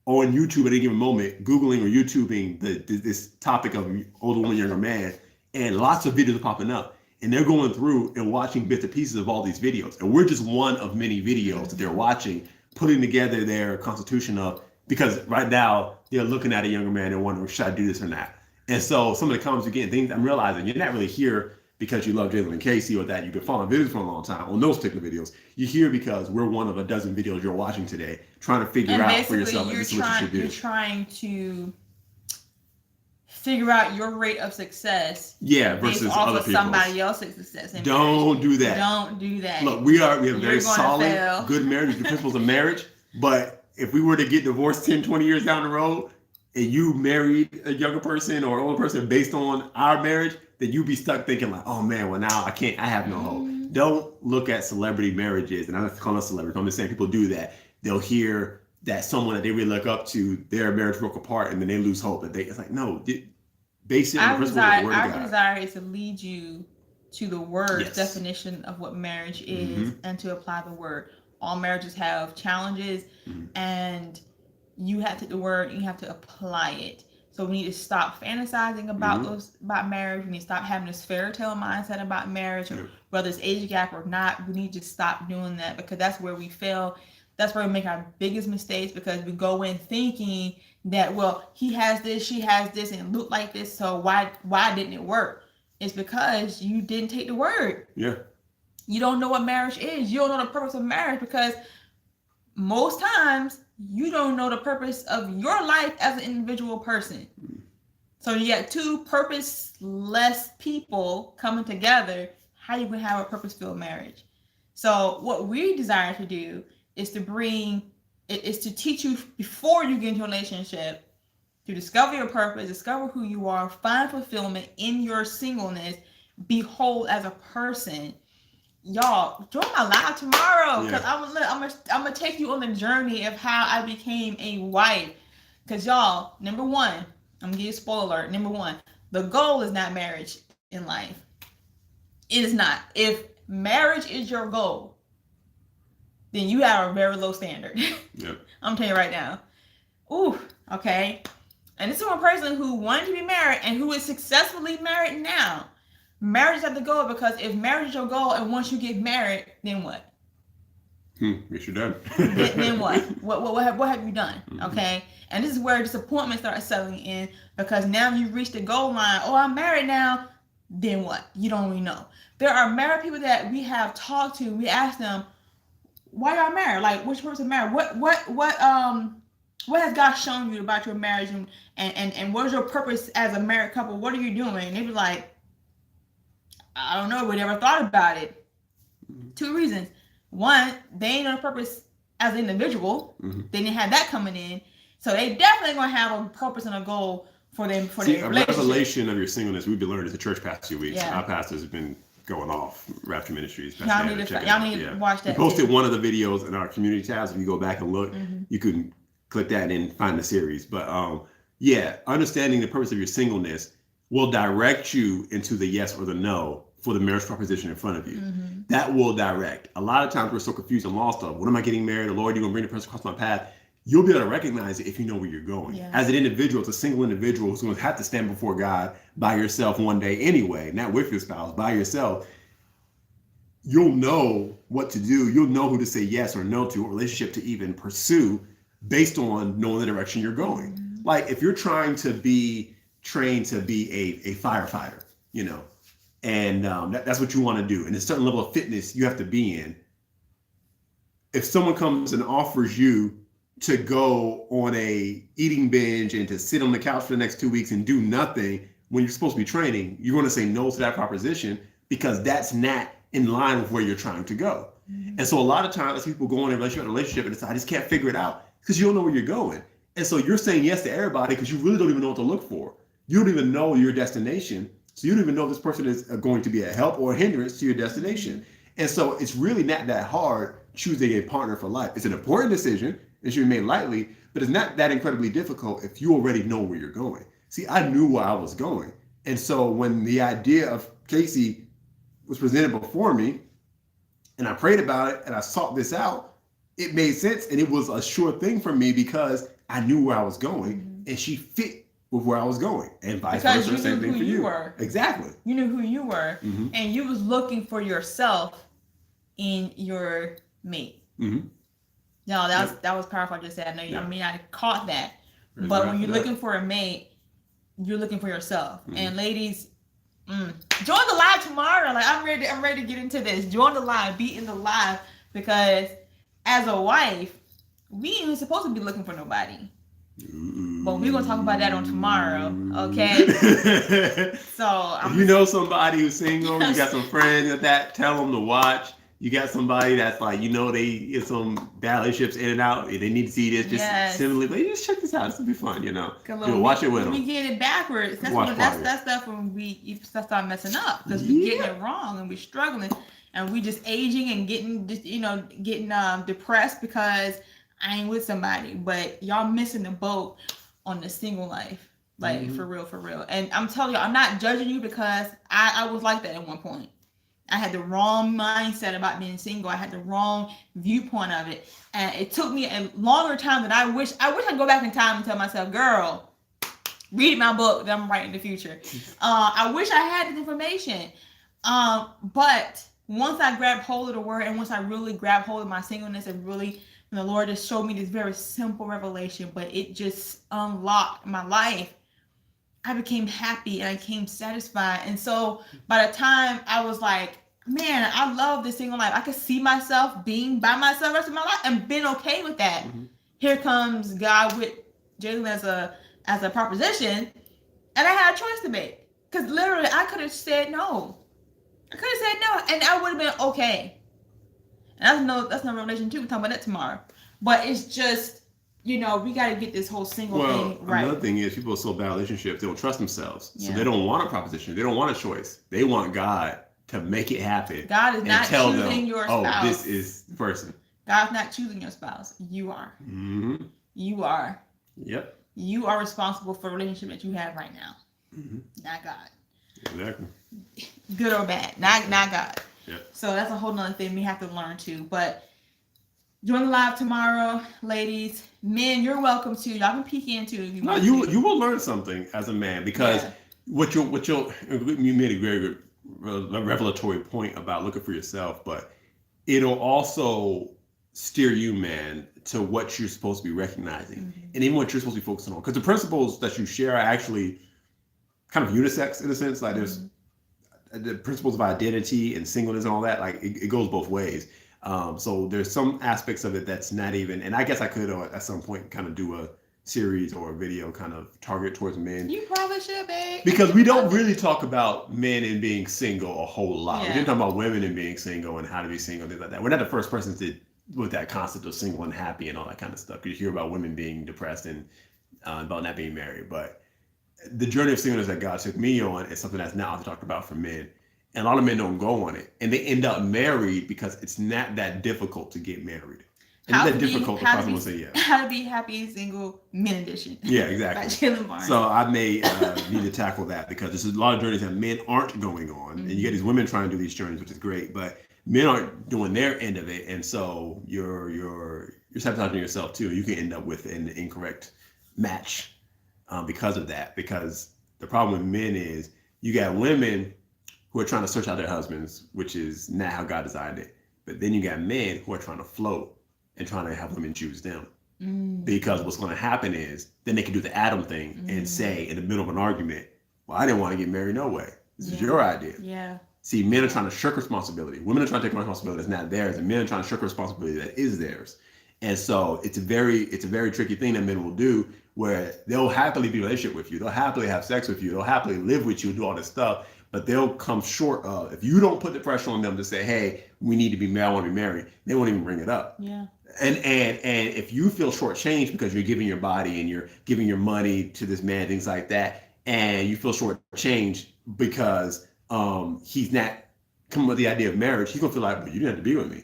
on YouTube at any given moment, Googling or YouTubing this topic of older woman, younger man, and lots of videos are popping up, and they're going through and watching bits and pieces of all these videos, and we're just one of many videos that they're watching, putting together their constitution of, because right now they're looking at a younger man and wondering, should I do this or not? And so some of the comments again, things I'm realizing you're not really here because you love Jalen and Cacie or that you've been following videos for a long time on those particular videos. You're here because we're one of a dozen videos you're watching today, trying to figure out for yourself this is what you should do. You're trying to figure out your rate of success. Versus other people's. Somebody else's success. Don't do that. Don't do that. Look, we have very solid, good marriage, the principles of marriage. But if we were to get divorced 10, 20 years down the road, and you married a younger person or an older person based on our marriage, then you'd be stuck thinking like, oh man, well now I have no hope. Don't look at celebrity marriages, and I'm not calling us celebrities, I'm just saying people do that. They'll hear that someone that they really look up to, their marriage broke apart, and then they lose hope. It's like, no, base it on the principle of the word of God. Our desire is to lead you to the word's definition of what marriage is and to apply the word. All marriages have challenges, and you have to take the word and you have to apply it. So we need to stop fantasizing about marriage. We need to stop having this fairy tale mindset about marriage, or whether it's age gap or not. We need to stop doing that, because that's where we fail. That's where we make our biggest mistakes, because we go in thinking that, well, he has this, she has this, and it looked like this, so why didn't it work? It's because you didn't take the word. Yeah. You don't know what marriage is. You don't know the purpose of marriage, because most times you don't know the purpose of your life as an individual person. So you got two purposeless people coming together. How you gonna have a purpose-filled marriage? So what we desire to do is to teach you before you get into a relationship to discover your purpose, discover who you are, find fulfillment in your singleness, be whole as a person. Y'all, join my live tomorrow, because I'm gonna take you on the journey of how I became a wife. Because y'all, number one, I'm gonna give you a spoiler alert. Number one, the goal is not marriage in life. It is not. If marriage is your goal, then you have a very low standard. Yep. I'm telling you right now. Ooh, okay. And this is one person who wanted to be married and who is successfully married now. Marriage is at the goal, because if marriage is your goal and once you get married, then what? Yes, you're done. Then what? What have you done? Okay. And this is where disappointment starts settling in, because now you've reached the goal line. Oh, I'm married now. Then what? You don't really know. There are married people that we have talked to. We ask them, why y'all married? Like, which person married? What has God shown you about your marriage, and what is your purpose as a married couple? What are you doing? And they be like, I don't know. We never thought about it. Two reasons. One, they ain't on purpose as an individual. They didn't have that coming in. So they definitely gonna have a purpose and a goal for them for their relationship. A revelation of your singleness we've been learning as a church past few weeks. Yeah. Our pastors have been going off. Rapture Ministries. Y'all need to watch that. We posted one of the videos in our community tabs. If you go back and look, you can click that and find the series. But understanding the purpose of your singleness will direct you into the yes or the no for the marriage proposition in front of you. That will direct. A lot of times we're so confused and lost of, when am I getting married? The Lord, you're going to bring the person across my path. You'll be able to recognize it if you know where you're going. Yeah. As an individual, it's a single individual who's going to have to stand before God by yourself one day anyway, not with your spouse, by yourself. You'll know what to do. You'll know who to say yes or no to, what relationship to even pursue based on knowing the direction you're going. Like if you're trying to be trained to be a firefighter, and that's what you want to do. And a certain level of fitness you have to be in. If someone comes and offers you to go on a eating binge and to sit on the couch for the next 2 weeks and do nothing when you're supposed to be training, you're going to say no to that proposition, because that's not in line with where you're trying to go. And so a lot of times people go in a relationship and decide, I just can't figure it out, because you don't know where you're going. And so you're saying yes to everybody because you really don't even know what to look for. You don't even know your destination. So you don't even know if this person is going to be a help or a hindrance to your destination. And so it's really not that hard choosing a partner for life. It's an important decision. It should be made lightly, but it's not that incredibly difficult if you already know where you're going. See, I knew where I was going. And so when the idea of Cacie was presented before me, and I prayed about it and I sought this out, it made sense. And it was a sure thing for me because I knew where I was going and she fit with where I was going, and vice versa. Same thing for you. Exactly. You knew who you were, and you was looking for yourself in your mate. No, that was powerful. I just said. I caught that. But when you're looking for a mate, you're looking for yourself. And ladies, join the live tomorrow. Like I'm ready to get into this. Join the live, be in the live, because as a wife, we ain't even supposed to be looking for nobody. But we're gonna talk about that on tomorrow, okay? So if you know somebody who's single, you got some friends that tell them to watch. You got somebody that's like, they get some bad relationships in and out. They need to see this. Just similarly, but just check this out. This will be fun, watch it with them. We get it backwards. That's stuff when we start messing up, because we getting it wrong and we struggling and we just aging and getting depressed because I ain't with somebody. But y'all missing the boat on the single life, like for real. And I'm telling you, I'm not judging you, because I was like that at one point. I had the wrong mindset about being single. I had the wrong viewpoint of it. And it took me a longer time than I wish I'd go back in time and tell myself, girl, read my book that I'm writing in the future. I wish I had this information. But once I grabbed hold of the word, and once I really grabbed hold of my singleness and really And the Lord just showed me this very simple revelation, but it just unlocked my life. I became happy and I became satisfied. And so by the time I was like, man, I love this single life. I could see myself being by myself the rest of my life and being okay with that. Mm-hmm. Here comes God with Jalen as a proposition, and I had a choice to make. Because literally, I could have said no. I could have said no, and I would have been okay. And that's no revelation too. We're talking about that tomorrow. But it's just, we got to get this whole single thing right. Another thing is people are so bad relationships, they don't trust themselves. So they don't want a proposition. They don't want a choice. They want God to make it happen. God is not choosing your spouse. Oh, this is the person. God's not choosing your spouse. You are. Mm-hmm. You are. Yep. You are responsible for the relationship that you have right now. Mm-hmm. Not God. Exactly. Good or bad. Not God. Yep. So that's a whole nother thing we have to learn too. But join the live tomorrow, ladies. Men, you're welcome to. Y'all can peek in too if you want. You will learn something as a man because what you made a very good revelatory point about looking for yourself, but it'll also steer you, man, to what you're supposed to be recognizing, mm-hmm. and even what you're supposed to be focusing on. Because the principles that you share are actually kind of unisex in a sense. Like there's the principles of identity and singleness and all that. Like it goes both ways. So there's some aspects of it that's not even. And I guess I could at some point kind of do a series or a video kind of target towards men. You probably should, babe. Because we don't really talk about men and being single a whole lot. Yeah. We didn't talk about women and being single and how to be single, things like that. We're not the first person to with that concept of single and happy and all that kind of stuff. You hear about women being depressed and about not being married. But the journey of singleness that God took me on is something that's not often talked about for men. And a lot of men don't go on it. And they end up married because it's not that difficult to get married. It's not that difficult to possibly say yes. How to be happy and single, men edition. Yeah, exactly. By Jalen Barnes. So I may need to tackle that because there's a lot of journeys that men aren't going on. Mm-hmm. And you get these women trying to do these journeys, which is great, but men aren't doing their end of it. And so you're sabotaging yourself too. You can end up with an incorrect match because of that. Because the problem with men is you got women who are trying to search out their husbands, which is not how God designed it. But then you got men who are trying to float and trying to have women choose them. Mm. Because what's going to happen is then they can do the Adam thing and say in the middle of an argument, well, I didn't want to get married no way. This is your idea. Yeah. See, men are trying to shirk responsibility. Women are trying to take responsibility that's not theirs, and men are trying to shirk responsibility that is theirs. And so it's a very tricky thing that men will do where they'll happily be in a relationship with you. They'll happily have sex with you. They'll happily live with you, do all this stuff. But they'll come short of, if you don't put the pressure on them to say, hey, we need to be married, I want to be married, they won't even bring it up. Yeah. And if you feel shortchanged because you're giving your body and you're giving your money to this man, things like that, and you feel shortchanged because he's not coming with the idea of marriage, he's gonna feel like, well, you didn't have to be with me.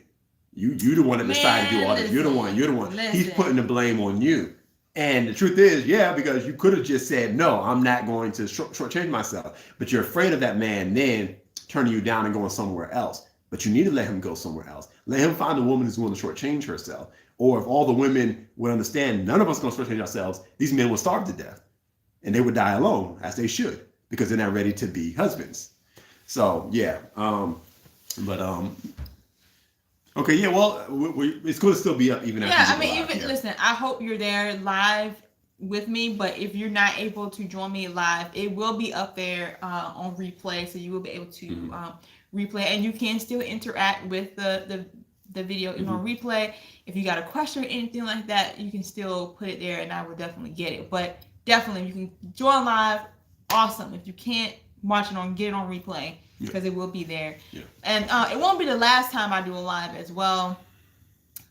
You the one that decided to do all this. You're the one. Listen. He's putting the blame on you. And the truth is, because you could have just said, no, I'm not going to shortchange myself. But you're afraid of that man then turning you down and going somewhere else. But you need to let him go somewhere else. Let him find a woman who's willing to shortchange herself. Or if all the women would understand, none of us are going to shortchange ourselves, these men will starve to death. And they would die alone, as they should, because they're not ready to be husbands. So, okay, yeah, well, it's going to still be up even after listen, I hope you're there live with me, but if you're not able to join me live, it will be up there on replay, so you will be able to replay, and you can still interact with the video on replay. If you got a question or anything like that, you can still put it there, and I will definitely get it. But definitely, you can join live. Awesome. If you can't watch it get it on replay. Because it will be there. Yeah. And it won't be the last time I do a live as well.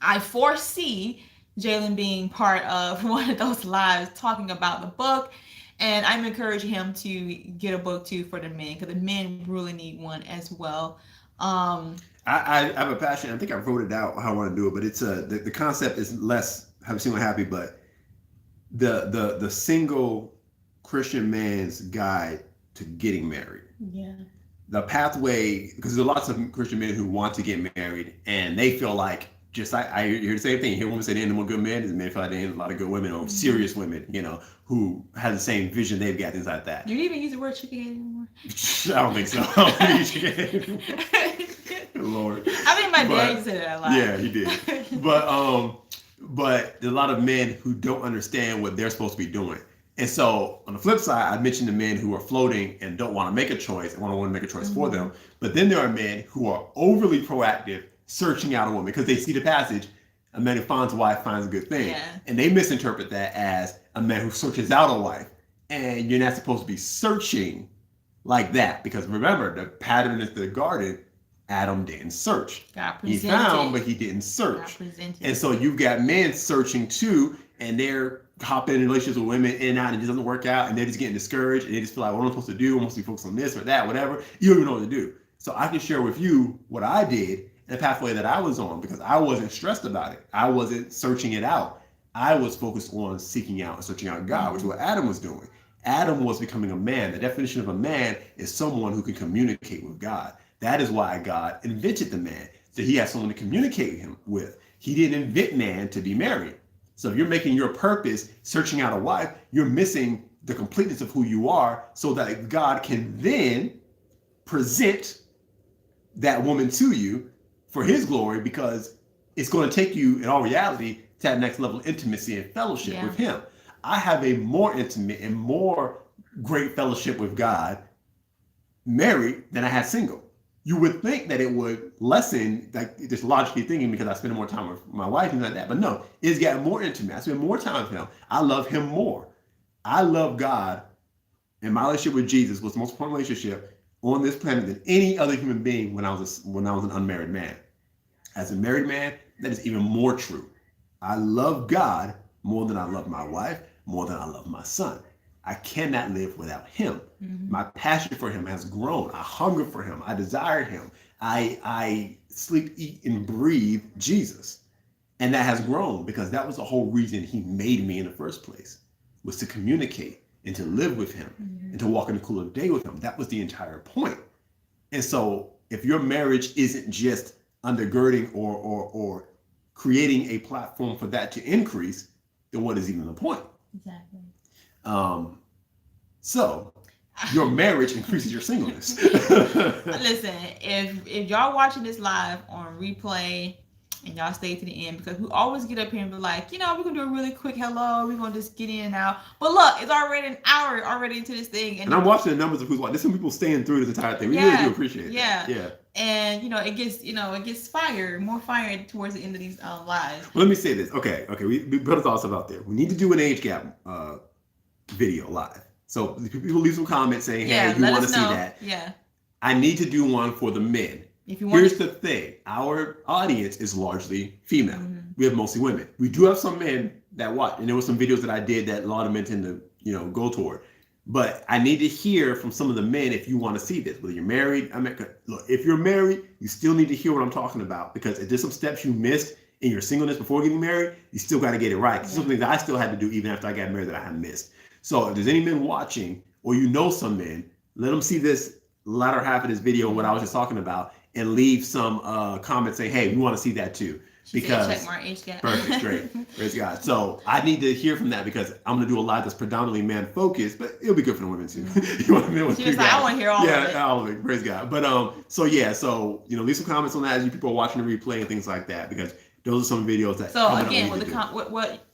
I foresee Jalen being part of one of those lives talking about the book. And I'm encouraging him to get a book too for the men, because the men really need one as well. I have a passion. I think I wrote it out how I want to do it, but it's the concept is less single happy, but the single Christian man's guide to getting married. Yeah. The pathway, because there's lots of Christian men who want to get married and they feel like, I hear the same thing. You hear women say they ain't no good men, and men feel like they ain't a lot of good women or serious women, who have the same vision they've got, things like that. Do you even use the word chicken anymore? I don't think so. I don't think chicken anymore. Lord. I think my dad said that a lot. Yeah, he did. But but there's a lot of men who don't understand what they're supposed to be doing. And so on the flip side, I mentioned the men who are floating and don't want to make a choice and want to make a choice for them. But then there are men who are overly proactive, searching out a woman because they see the passage, a man who finds a wife finds a good thing. Yeah. And they misinterpret that as a man who searches out a wife. And you're not supposed to be searching like that. Because remember, the pattern is the garden. Adam didn't search. He found, but he didn't search. And so you've got men searching too, and they're hopping in relationships with women in and out, and it doesn't work out, and they're just getting discouraged, and they just feel like, what am I supposed to do? I'm supposed to be focused on this or that, whatever. You don't even know what to do. So I can share with you what I did and the pathway that I was on, because I wasn't stressed about it. I wasn't searching it out. I was focused on seeking out and searching out God, which is what Adam was doing. Adam was becoming a man. The definition of a man is someone who can communicate with God. That is why God invented the man, so he has someone to communicate him with. He didn't invent man to be married. So if you're making your purpose searching out a wife, you're missing the completeness of who you are, so that God can then present that woman to you for his glory, because it's going to take you in all reality to that next level of intimacy and fellowship with him. I have a more intimate and more great fellowship with God married than I had single. You would think that it would lessen, like just logically thinking, because I spend more time with my wife and like that. But no, it's gotten more intimate. I spend more time with him. I love him more. I love God, and my relationship with Jesus was the most important relationship on this planet than any other human being when I was an unmarried man. As a married man, that is even more true. I love God more than I love my wife, more than I love my son. I cannot live without him. My passion for him has grown. I hunger for him. I desire him. I sleep, eat, and breathe Jesus. And that has grown because that was the whole reason he made me in the first place, was to communicate and to live with him and to walk in the cool of the day with him. That was the entire point. And so if your marriage isn't just undergirding or creating a platform for that to increase, then what is even the point? Exactly. So your marriage increases your singleness. Listen, if y'all watching this live on replay and y'all stay to the end, because we always get up here and be like, we're gonna do a really quick hello, we're gonna just get in and out. But look, it's already an hour already into this thing, and I'm watching the numbers of who's watching. There's some people staying through this entire thing. We really do appreciate it. Yeah. And it gets more fire towards the end of these lives. Well, let me say this. Okay. We put our thoughts out there. We need to do an age gap video live. So people leave some comments saying, "Hey, you want to see that?" Yeah. I need to do one for the men. If you want. Here's the thing: our audience is largely female. We have mostly women. We do have some men that watch, and there were some videos that I did that a lot of men tend to, go toward. But I need to hear from some of the men if you want to see this. Whether you're married, look, if you're married, you still need to hear what I'm talking about, because if there's some steps you missed in your singleness before getting married, you still got to get it right. There's some things that I still had to do even after I got married that I had missed. So if there's any men watching, or some men, let them see this latter half of this video and what I was just talking about, and leave some comments saying, "Hey, we want to see that too." Because check mark age gap. Perfect, great, praise God. So I need to hear from that, because I'm gonna do a live that's predominantly man focused, but it'll be good for the women too. You want to know? She was like, I want to hear all of it. Yeah, all of it. Praise God. But so leave some comments on that as you people are watching the replay and things like that, because those are some videos that. So again, what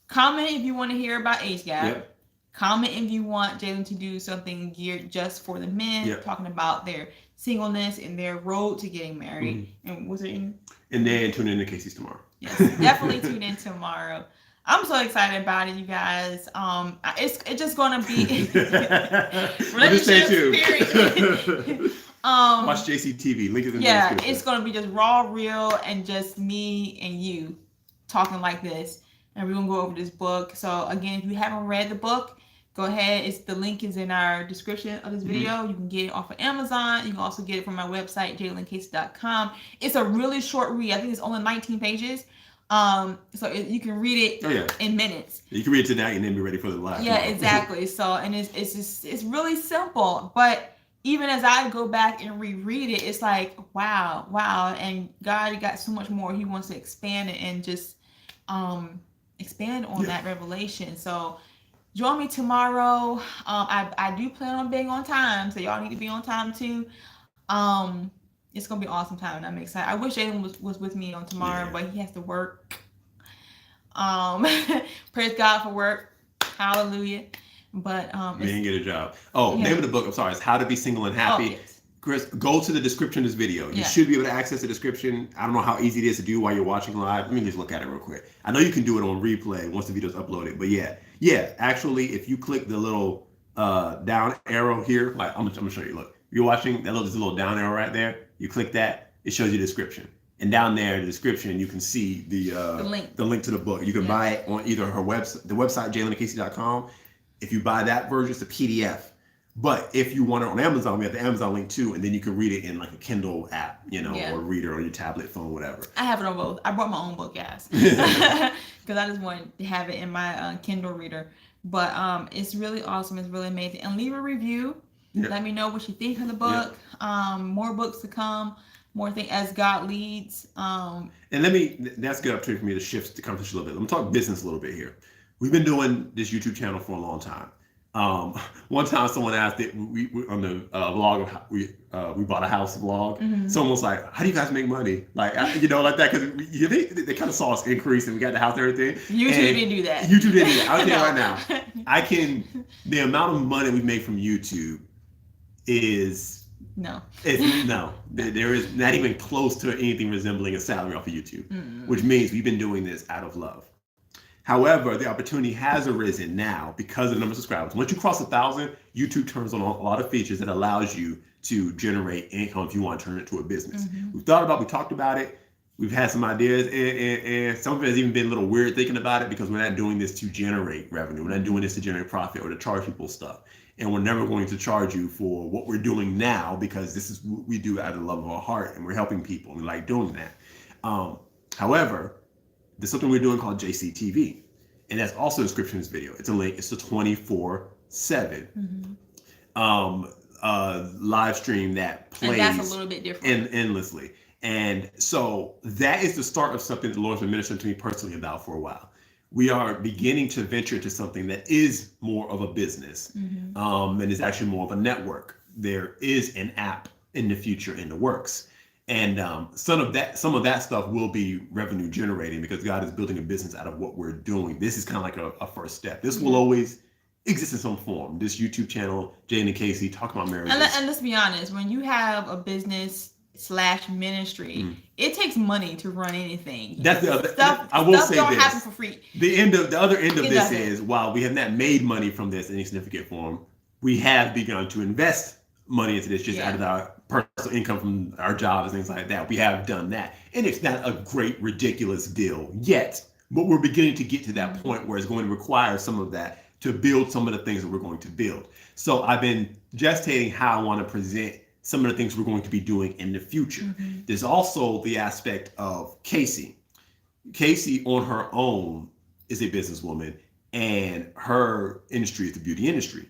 comment if you want to hear about age gap. Yep. Comment if you want Jalen to do something geared just for the men, talking about their singleness and their road to getting married. And was it in? And then tune in to Casey's tomorrow. Yes, definitely tune in tomorrow. I'm so excited about it, you guys. It's just gonna be relationship experience. Watch JCTV. Link is in the description. It's gonna be just raw, real, and just me and you talking like this. And we're gonna go over this book. So again, if you haven't read the book, go ahead. The link is in our description of this video. You can get it off of Amazon. You can also get it from my website, JalenCacie.com. It's a really short read. I think it's only 19 pages. So you can read it in minutes. You can read it tonight and then be ready for the live. Yeah, exactly. So, and it's really simple. But even as I go back and reread it, it's like, wow. And God got so much more. He wants to expand it and just expand on that revelation. So join me tomorrow. I do plan on being on time, so y'all need to be on time too. It's gonna be an awesome time, and I'm excited. I wish Jalen was with me on tomorrow, but he has to work. Um, praise God for work. Hallelujah. But Me it's and get a job. Oh, yeah. name of the book. I'm sorry. It's How to Be Single and Oh Happy. yes. Chris, go to the description of this video. You Yeah. should be able to access the description. I don't know how easy it is to do while you're watching live. Let me just look at it real quick. I know you can do it on replay once the video's uploaded, but yeah. Actually, if you click the little down arrow here, like I'm gonna show you. Look, you're watching that little, there's a little down arrow right there. You click that, it shows you the description. And down there in the description, you can see the link to the book. You can buy it on either her website, the website jalenandcacie.com. If you buy that version, it's a PDF. But if you want it on Amazon, we have the Amazon link too, and then you can read it in like a Kindle app, or reader on your tablet, phone, whatever. I have it on both. I brought my own book, guys, because I just wanted to have it in my Kindle reader. But it's really awesome. It's really amazing. And leave a review. Yeah. Let me know what you think of the book. Yeah. More books to come. More things as God leads. And that's a good opportunity for me to shift the conversation a little bit. Let me talk business a little bit here. We've been doing this YouTube channel for a long time. One time someone asked it, we on the vlog of we bought a house vlog. Mm-hmm. Someone was like, "How do you guys make money?" Like like that, because they kind of saw us increase and we got the house and everything. YouTube didn't do that. YouTube didn't do that. I'll tell you right now. The amount of money we make from YouTube is no. There is not even close to anything resembling a salary off of YouTube, which means we've been doing this out of love. However, the opportunity has arisen now because of the number of subscribers. Once you cross 1,000, YouTube turns on a lot of features that allows you to generate income if you want to turn it into a business. Mm-hmm. We talked about it. We've had some ideas, and some of it has even been a little weird thinking about it because we're not doing this to generate revenue. We're not doing this to generate profit or to charge people stuff. And we're never going to charge you for what we're doing now because this is what we do out of the love of our heart, and we're helping people. We like doing that. However, there's something we're doing called JCTV, and that's also a description of this video. It's a link. It's a 24/7 live stream that plays, and that's a little bit different, endlessly. And so that is the start of something the Lord's been ministering to me personally about for a while. We are beginning to venture into something that is more of a business, and is actually more of a network. There is an app in the future in the works. And some of that stuff will be revenue generating because God is building a business out of what we're doing. This is kind of like a first step. This will always exist in some form. This YouTube channel, Jalen and Cacie, talk about marriage. And let's be honest, when you have a business/ministry, it takes money to run anything. That's the other stuff. I will say don't this. happen for free. The other end of this is, while we have not made money from this in any significant form, we have begun to invest money into this just out of our personal income from our jobs and things like that. We have done that. And it's not a great, ridiculous deal yet, but we're beginning to get to that point where it's going to require some of that to build some of the things that we're going to build. So I've been gestating how I want to present some of the things we're going to be doing in the future. There's also the aspect of Cacie. Cacie on her own is a businesswoman, and her industry is the beauty industry.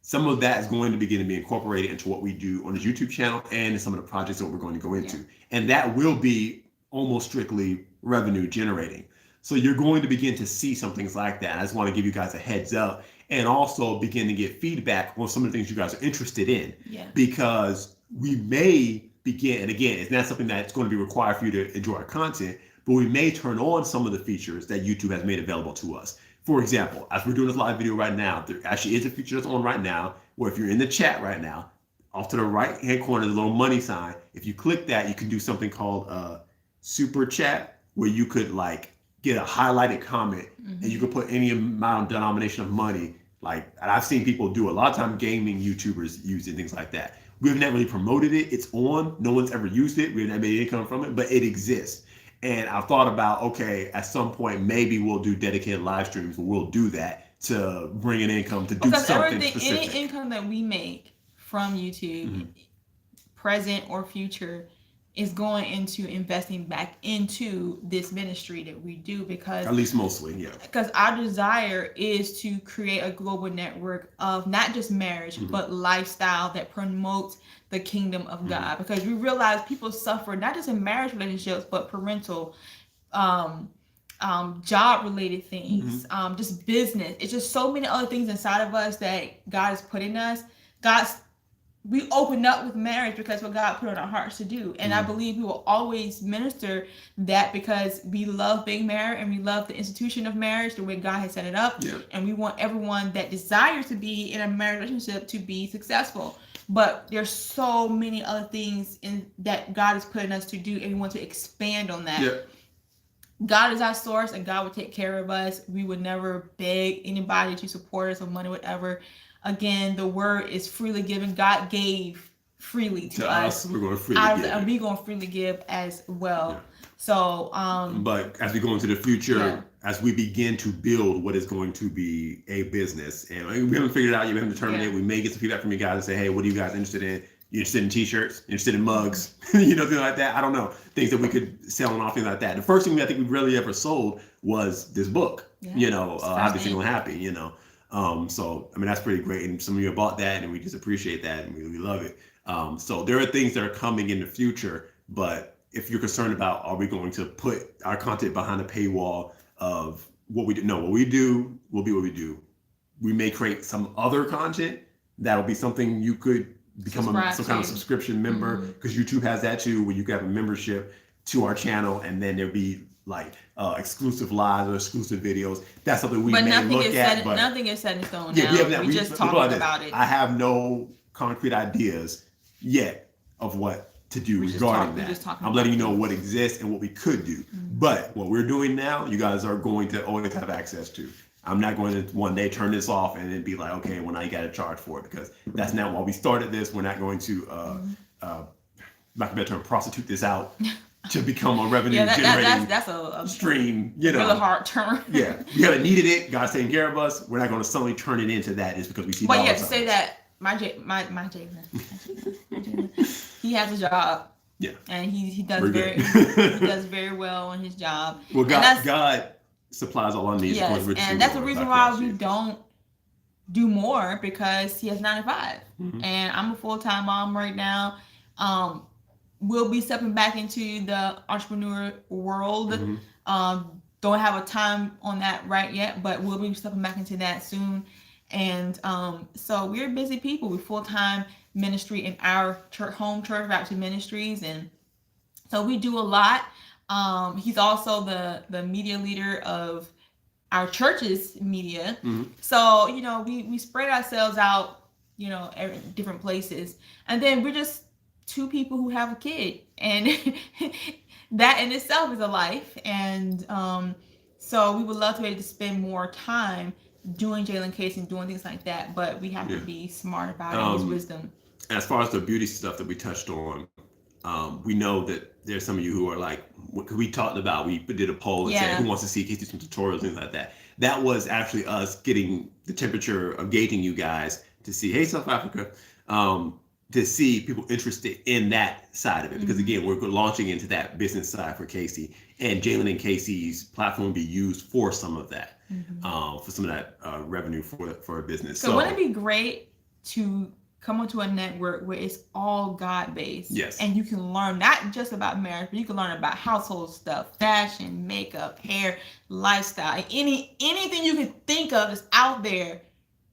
Some of that is going to begin to be incorporated into what we do on the YouTube channel and some of the projects that we're going to go into. Yeah. And that will be almost strictly revenue generating. So you're going to begin to see some things like that. I just want to give you guys a heads up and also begin to get feedback on some of the things you guys are interested in. Yeah. Because we may begin, and again, it's not something that's going to be required for you to enjoy our content, but we may turn on some of the features that YouTube has made available to us. For example, as we're doing this live video right now, there actually is a feature that's on right now where if you're in the chat right now, off to the right hand corner, there's a little money sign. If you click that, you can do something called super chat, where you could like get a highlighted comment and you could put any amount denomination of money. Like, and I've seen people do a lot of time, gaming YouTubers use it, things like that. We have not really promoted it. It's on. No one's ever used it. We have not made income from it, but it exists. And I thought about, okay, at some point, maybe we'll do dedicated live streams, but we'll do that to bring in income, to do something specific. Any income that we make from YouTube, present or future, is going into investing back into this ministry that we do, because at least mostly, yeah. Because our desire is to create a global network of not just marriage, but lifestyle that promotes the kingdom of God. Because we realize people suffer not just in marriage relationships, but parental, job related things, just business. It's just so many other things inside of us that God is putting us. we open up with marriage because what God put on our hearts to do. And I Mm-hmm. believe we will always minister that because we love being married and we love the institution of marriage, the way God has set it up. Yeah. And we want everyone that desires to be in a marriage relationship to be successful. But there's so many other things in that God is putting us to do, and we want to expand on that. Yeah. God is our source, and God will take care of us. We would never beg anybody to support us or money, whatever. Again, the word is freely given. God gave freely to us. We're going to freely give. And we're going to freely give as well. Yeah. So, but as we go into the future, yeah. as we begin to build what is going to be a business, and we haven't figured it out, you haven't determined it. We may get some feedback from you guys and say, hey, what are you guys interested in? You interested in t-shirts? Interested in mugs? Things like that. I don't know. Things that we could sell and all things like that. The first thing I think we really ever sold was this book. Yeah. Happy, Single, and Happy. So I mean that's pretty great, and some of you have bought that, and we just appreciate that, and we love it. So there are things that are coming in the future, but if you're concerned about are we going to put our content behind a paywall of what we do? No, what we do will be what we do. We may create some other content that'll be something you could become some kind of subscription member, because YouTube has that too, where you can have a membership to our channel, and then there'll be like exclusive lives or exclusive videos. That's something we may look at. But nothing is set in stone now. We just talking about it. I have no concrete ideas yet of what to do regarding that. I'm letting you know what exists and what we could do. But what we're doing now, you guys are going to always have access to. I'm not going to one day turn this off and then be like, okay, well now you got to charge for it, because that's not why we started this. We're not going to, back a better term, prostitute this out to become a revenue generating that's a stream. Really hard term. Yeah, we haven't needed it. God's taking care of us. We're not going to suddenly turn it into that just because we see. But you have to say that my Jalen, he has a job. Yeah, and he does very well on his job. Well, God supplies all our needs. Yes, and that's the reason why we don't do more, because he has 9 to 5, and I'm a full-time mom right now. We'll be stepping back into the entrepreneur world. Don't have a time on that right yet, but we'll be stepping back into that soon. And so we're busy people. We're full-time ministry in our home church, Rapture Ministries, and so we do a lot. He's also the media leader of our church's media. So, we spread ourselves out, different places. And then we're just 2 people who have a kid. And that in itself is a life. And so we would love to be able to spend more time doing Jalen, Cacie, and doing things like that. But we have to be smart about it, his wisdom. As far as the beauty stuff that we touched on, we know that there's some of you who are like, we talked about, we did a poll and said, who wants to see Cacie some tutorials, things like that. That was actually us getting the temperature of gauging you guys to see, hey, South Africa, to see people interested in that side of it. Because again, we're launching into that business side for Cacie, and Jalen and Cacie's platform will be used for some of that, for some of that revenue for a business. So wouldn't it be great to come onto a network where it's all God-based? Yes. And you can learn not just about marriage, but you can learn about household stuff, fashion, makeup, hair, lifestyle, anything you can think of is out there,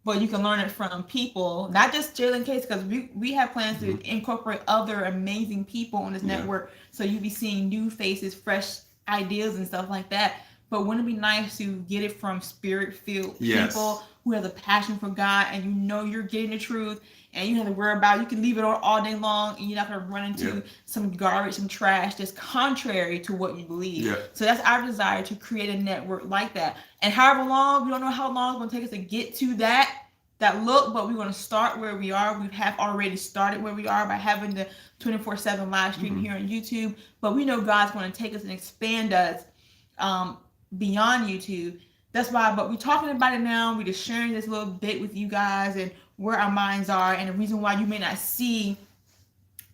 but you can learn it from people, not just Jalen, Cacie, because we have plans to incorporate other amazing people on this network. So you'll be seeing new faces, fresh ideas and stuff like that. But wouldn't it be nice to get it from spirit-filled people who have a passion for God, and you're getting the truth, and you don't have to worry about it. You can leave it on all day long, and you're not going to run into some garbage, some trash that's contrary to what you believe. Yeah. So that's our desire, to create a network like that. And however long, we don't know how long it's going to take us to get to that look, but we're going to start where we are. We have already started where we are by having the 24/7 live stream here on YouTube. But we know God's going to take us and expand us beyond YouTube. That's why, but we're talking about it now. We're just sharing this little bit with you guys and where our minds are, and the reason why you may not see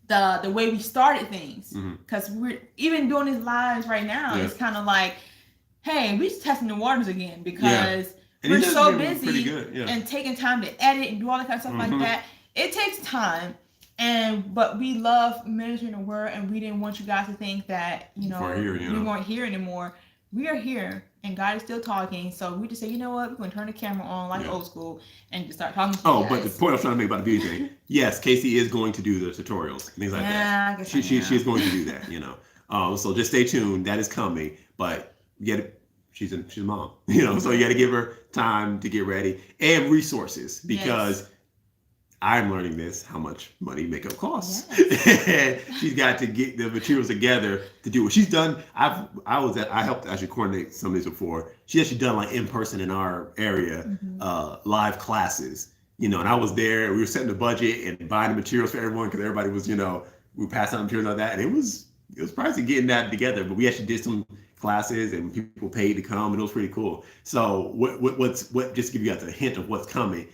the way we started things. Because we're even doing these lives right now. It's kind of like, hey, we're just testing the waters again, because we're so busy and taking time to edit and do all that kind of stuff like that. It takes time. But we love ministering the word, and we didn't want you guys to think that, we weren't here anymore. We are here. and God is still talking. So we just say, you know what, we're gonna turn the camera on like old school and just start talking to you guys. But the point I was trying to make about the beauty thing, yes, Cacie is going to do the tutorials, things like that. I guess She's going to do that, So just stay tuned. That is coming. But she's a mom, so you got to give her time to get ready and resources because I'm learning this, how much money makeup costs. Yes. And she's got to get the materials together to do what she's done. I helped actually coordinate some of these before. She's actually done like in person in our area, live classes, and I was there. We were setting the budget and buying the materials for everyone because everybody was, we passed out materials like that. And it was pricey getting that together, but we actually did some classes and people paid to come and it was pretty cool. So what just to give you guys a hint of what's coming,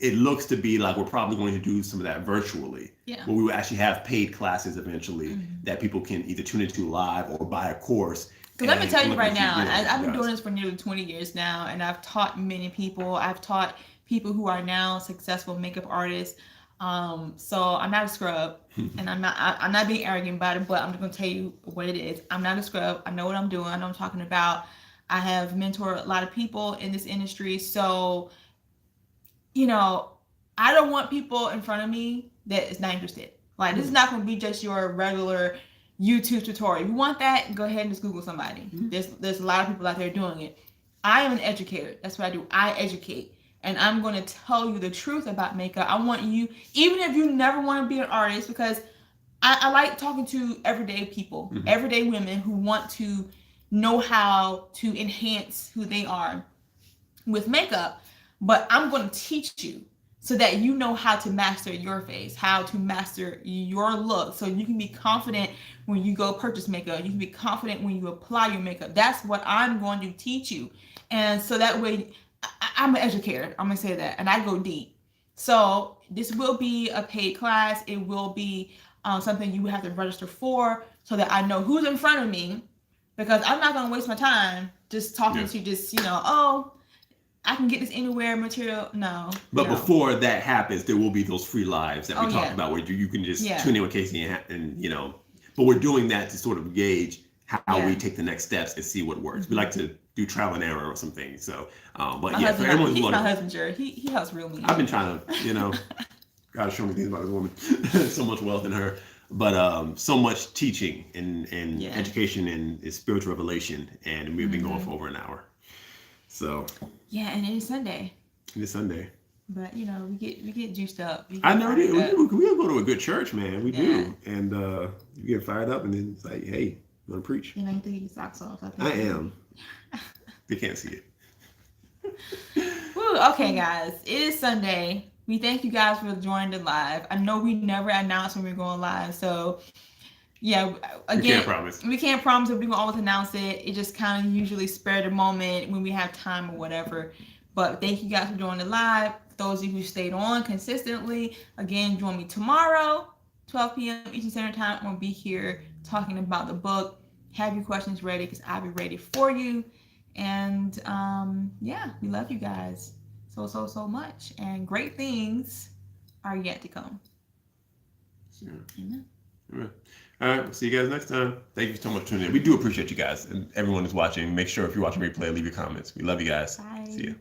it looks to be like we're probably going to do some of that virtually. Yeah. Where we will actually have paid classes eventually that people can either tune into live or buy a course. Because let me tell you right now, I've been doing this for nearly 20 years now, and I've taught many people. I've taught people who are now successful makeup artists. So I'm not a scrub, and I'm not being arrogant about it, but I'm just gonna tell you what it is. I'm not a scrub. I know what I'm doing. I know what I'm talking about. I have mentored a lot of people in this industry, so I don't want people in front of me that is not interested. Like, this is not going to be just your regular YouTube tutorial. If you want that, go ahead and just Google somebody. There's a lot of people out there doing it. I am an educator. That's what I do. I educate. And I'm going to tell you the truth about makeup. I want you, even if you never want to be an artist, because I like talking to everyday people, everyday women who want to know how to enhance who they are with makeup. But I'm going to teach you so that you know how to master your face, how to master your look, so you can be confident when you go purchase makeup. You can be confident when you apply your makeup. That's what I'm going to teach you. And so that way, I'm an educator. I'm going to say that. And I go deep. So this will be a paid class. It will be something you have to register for so that I know who's in front of me, because I'm not going to waste my time just talking to just, I can get this anywhere material. No. But before that happens, there will be those free lives that we talked about where you can just tune in with Cacie and but we're doing that to sort of gauge how we take the next steps and see what works. We like to do trial and error or some things. So, but my husband, for everyone he's my husband, Jared. He helps real me. I've been trying to, God show me things about this woman. So much wealth in her. But so much teaching and education and spiritual revelation. And we've been going for over an hour. So and it is Sunday. It is Sunday. But we get juiced up. I know we go to a good church, man. We do, and you get fired up, and then it's like, hey, I'm gonna preach. You think your socks off? I am. They can't see it. Woo, okay, guys, it is Sunday. We thank you guys for joining the live. I know we never announce when we're going live, so. Yeah, again, we can't promise that we're going to always announce it. It just kind of usually spare the moment when we have time or whatever. But thank you guys for joining the live. Those of you who stayed on consistently, again, join me tomorrow, 12 p.m. Eastern Standard Time. I'm going to be here talking about the book. Have your questions ready because I'll be ready for you. And we love you guys so much. And great things are yet to come. Sure. Amen. Amen. All right, we'll see you guys next time. Thank you so much for tuning in. We do appreciate you guys and everyone who's watching. Make sure if you're watching replay, leave your comments. We love you guys. Bye. See you.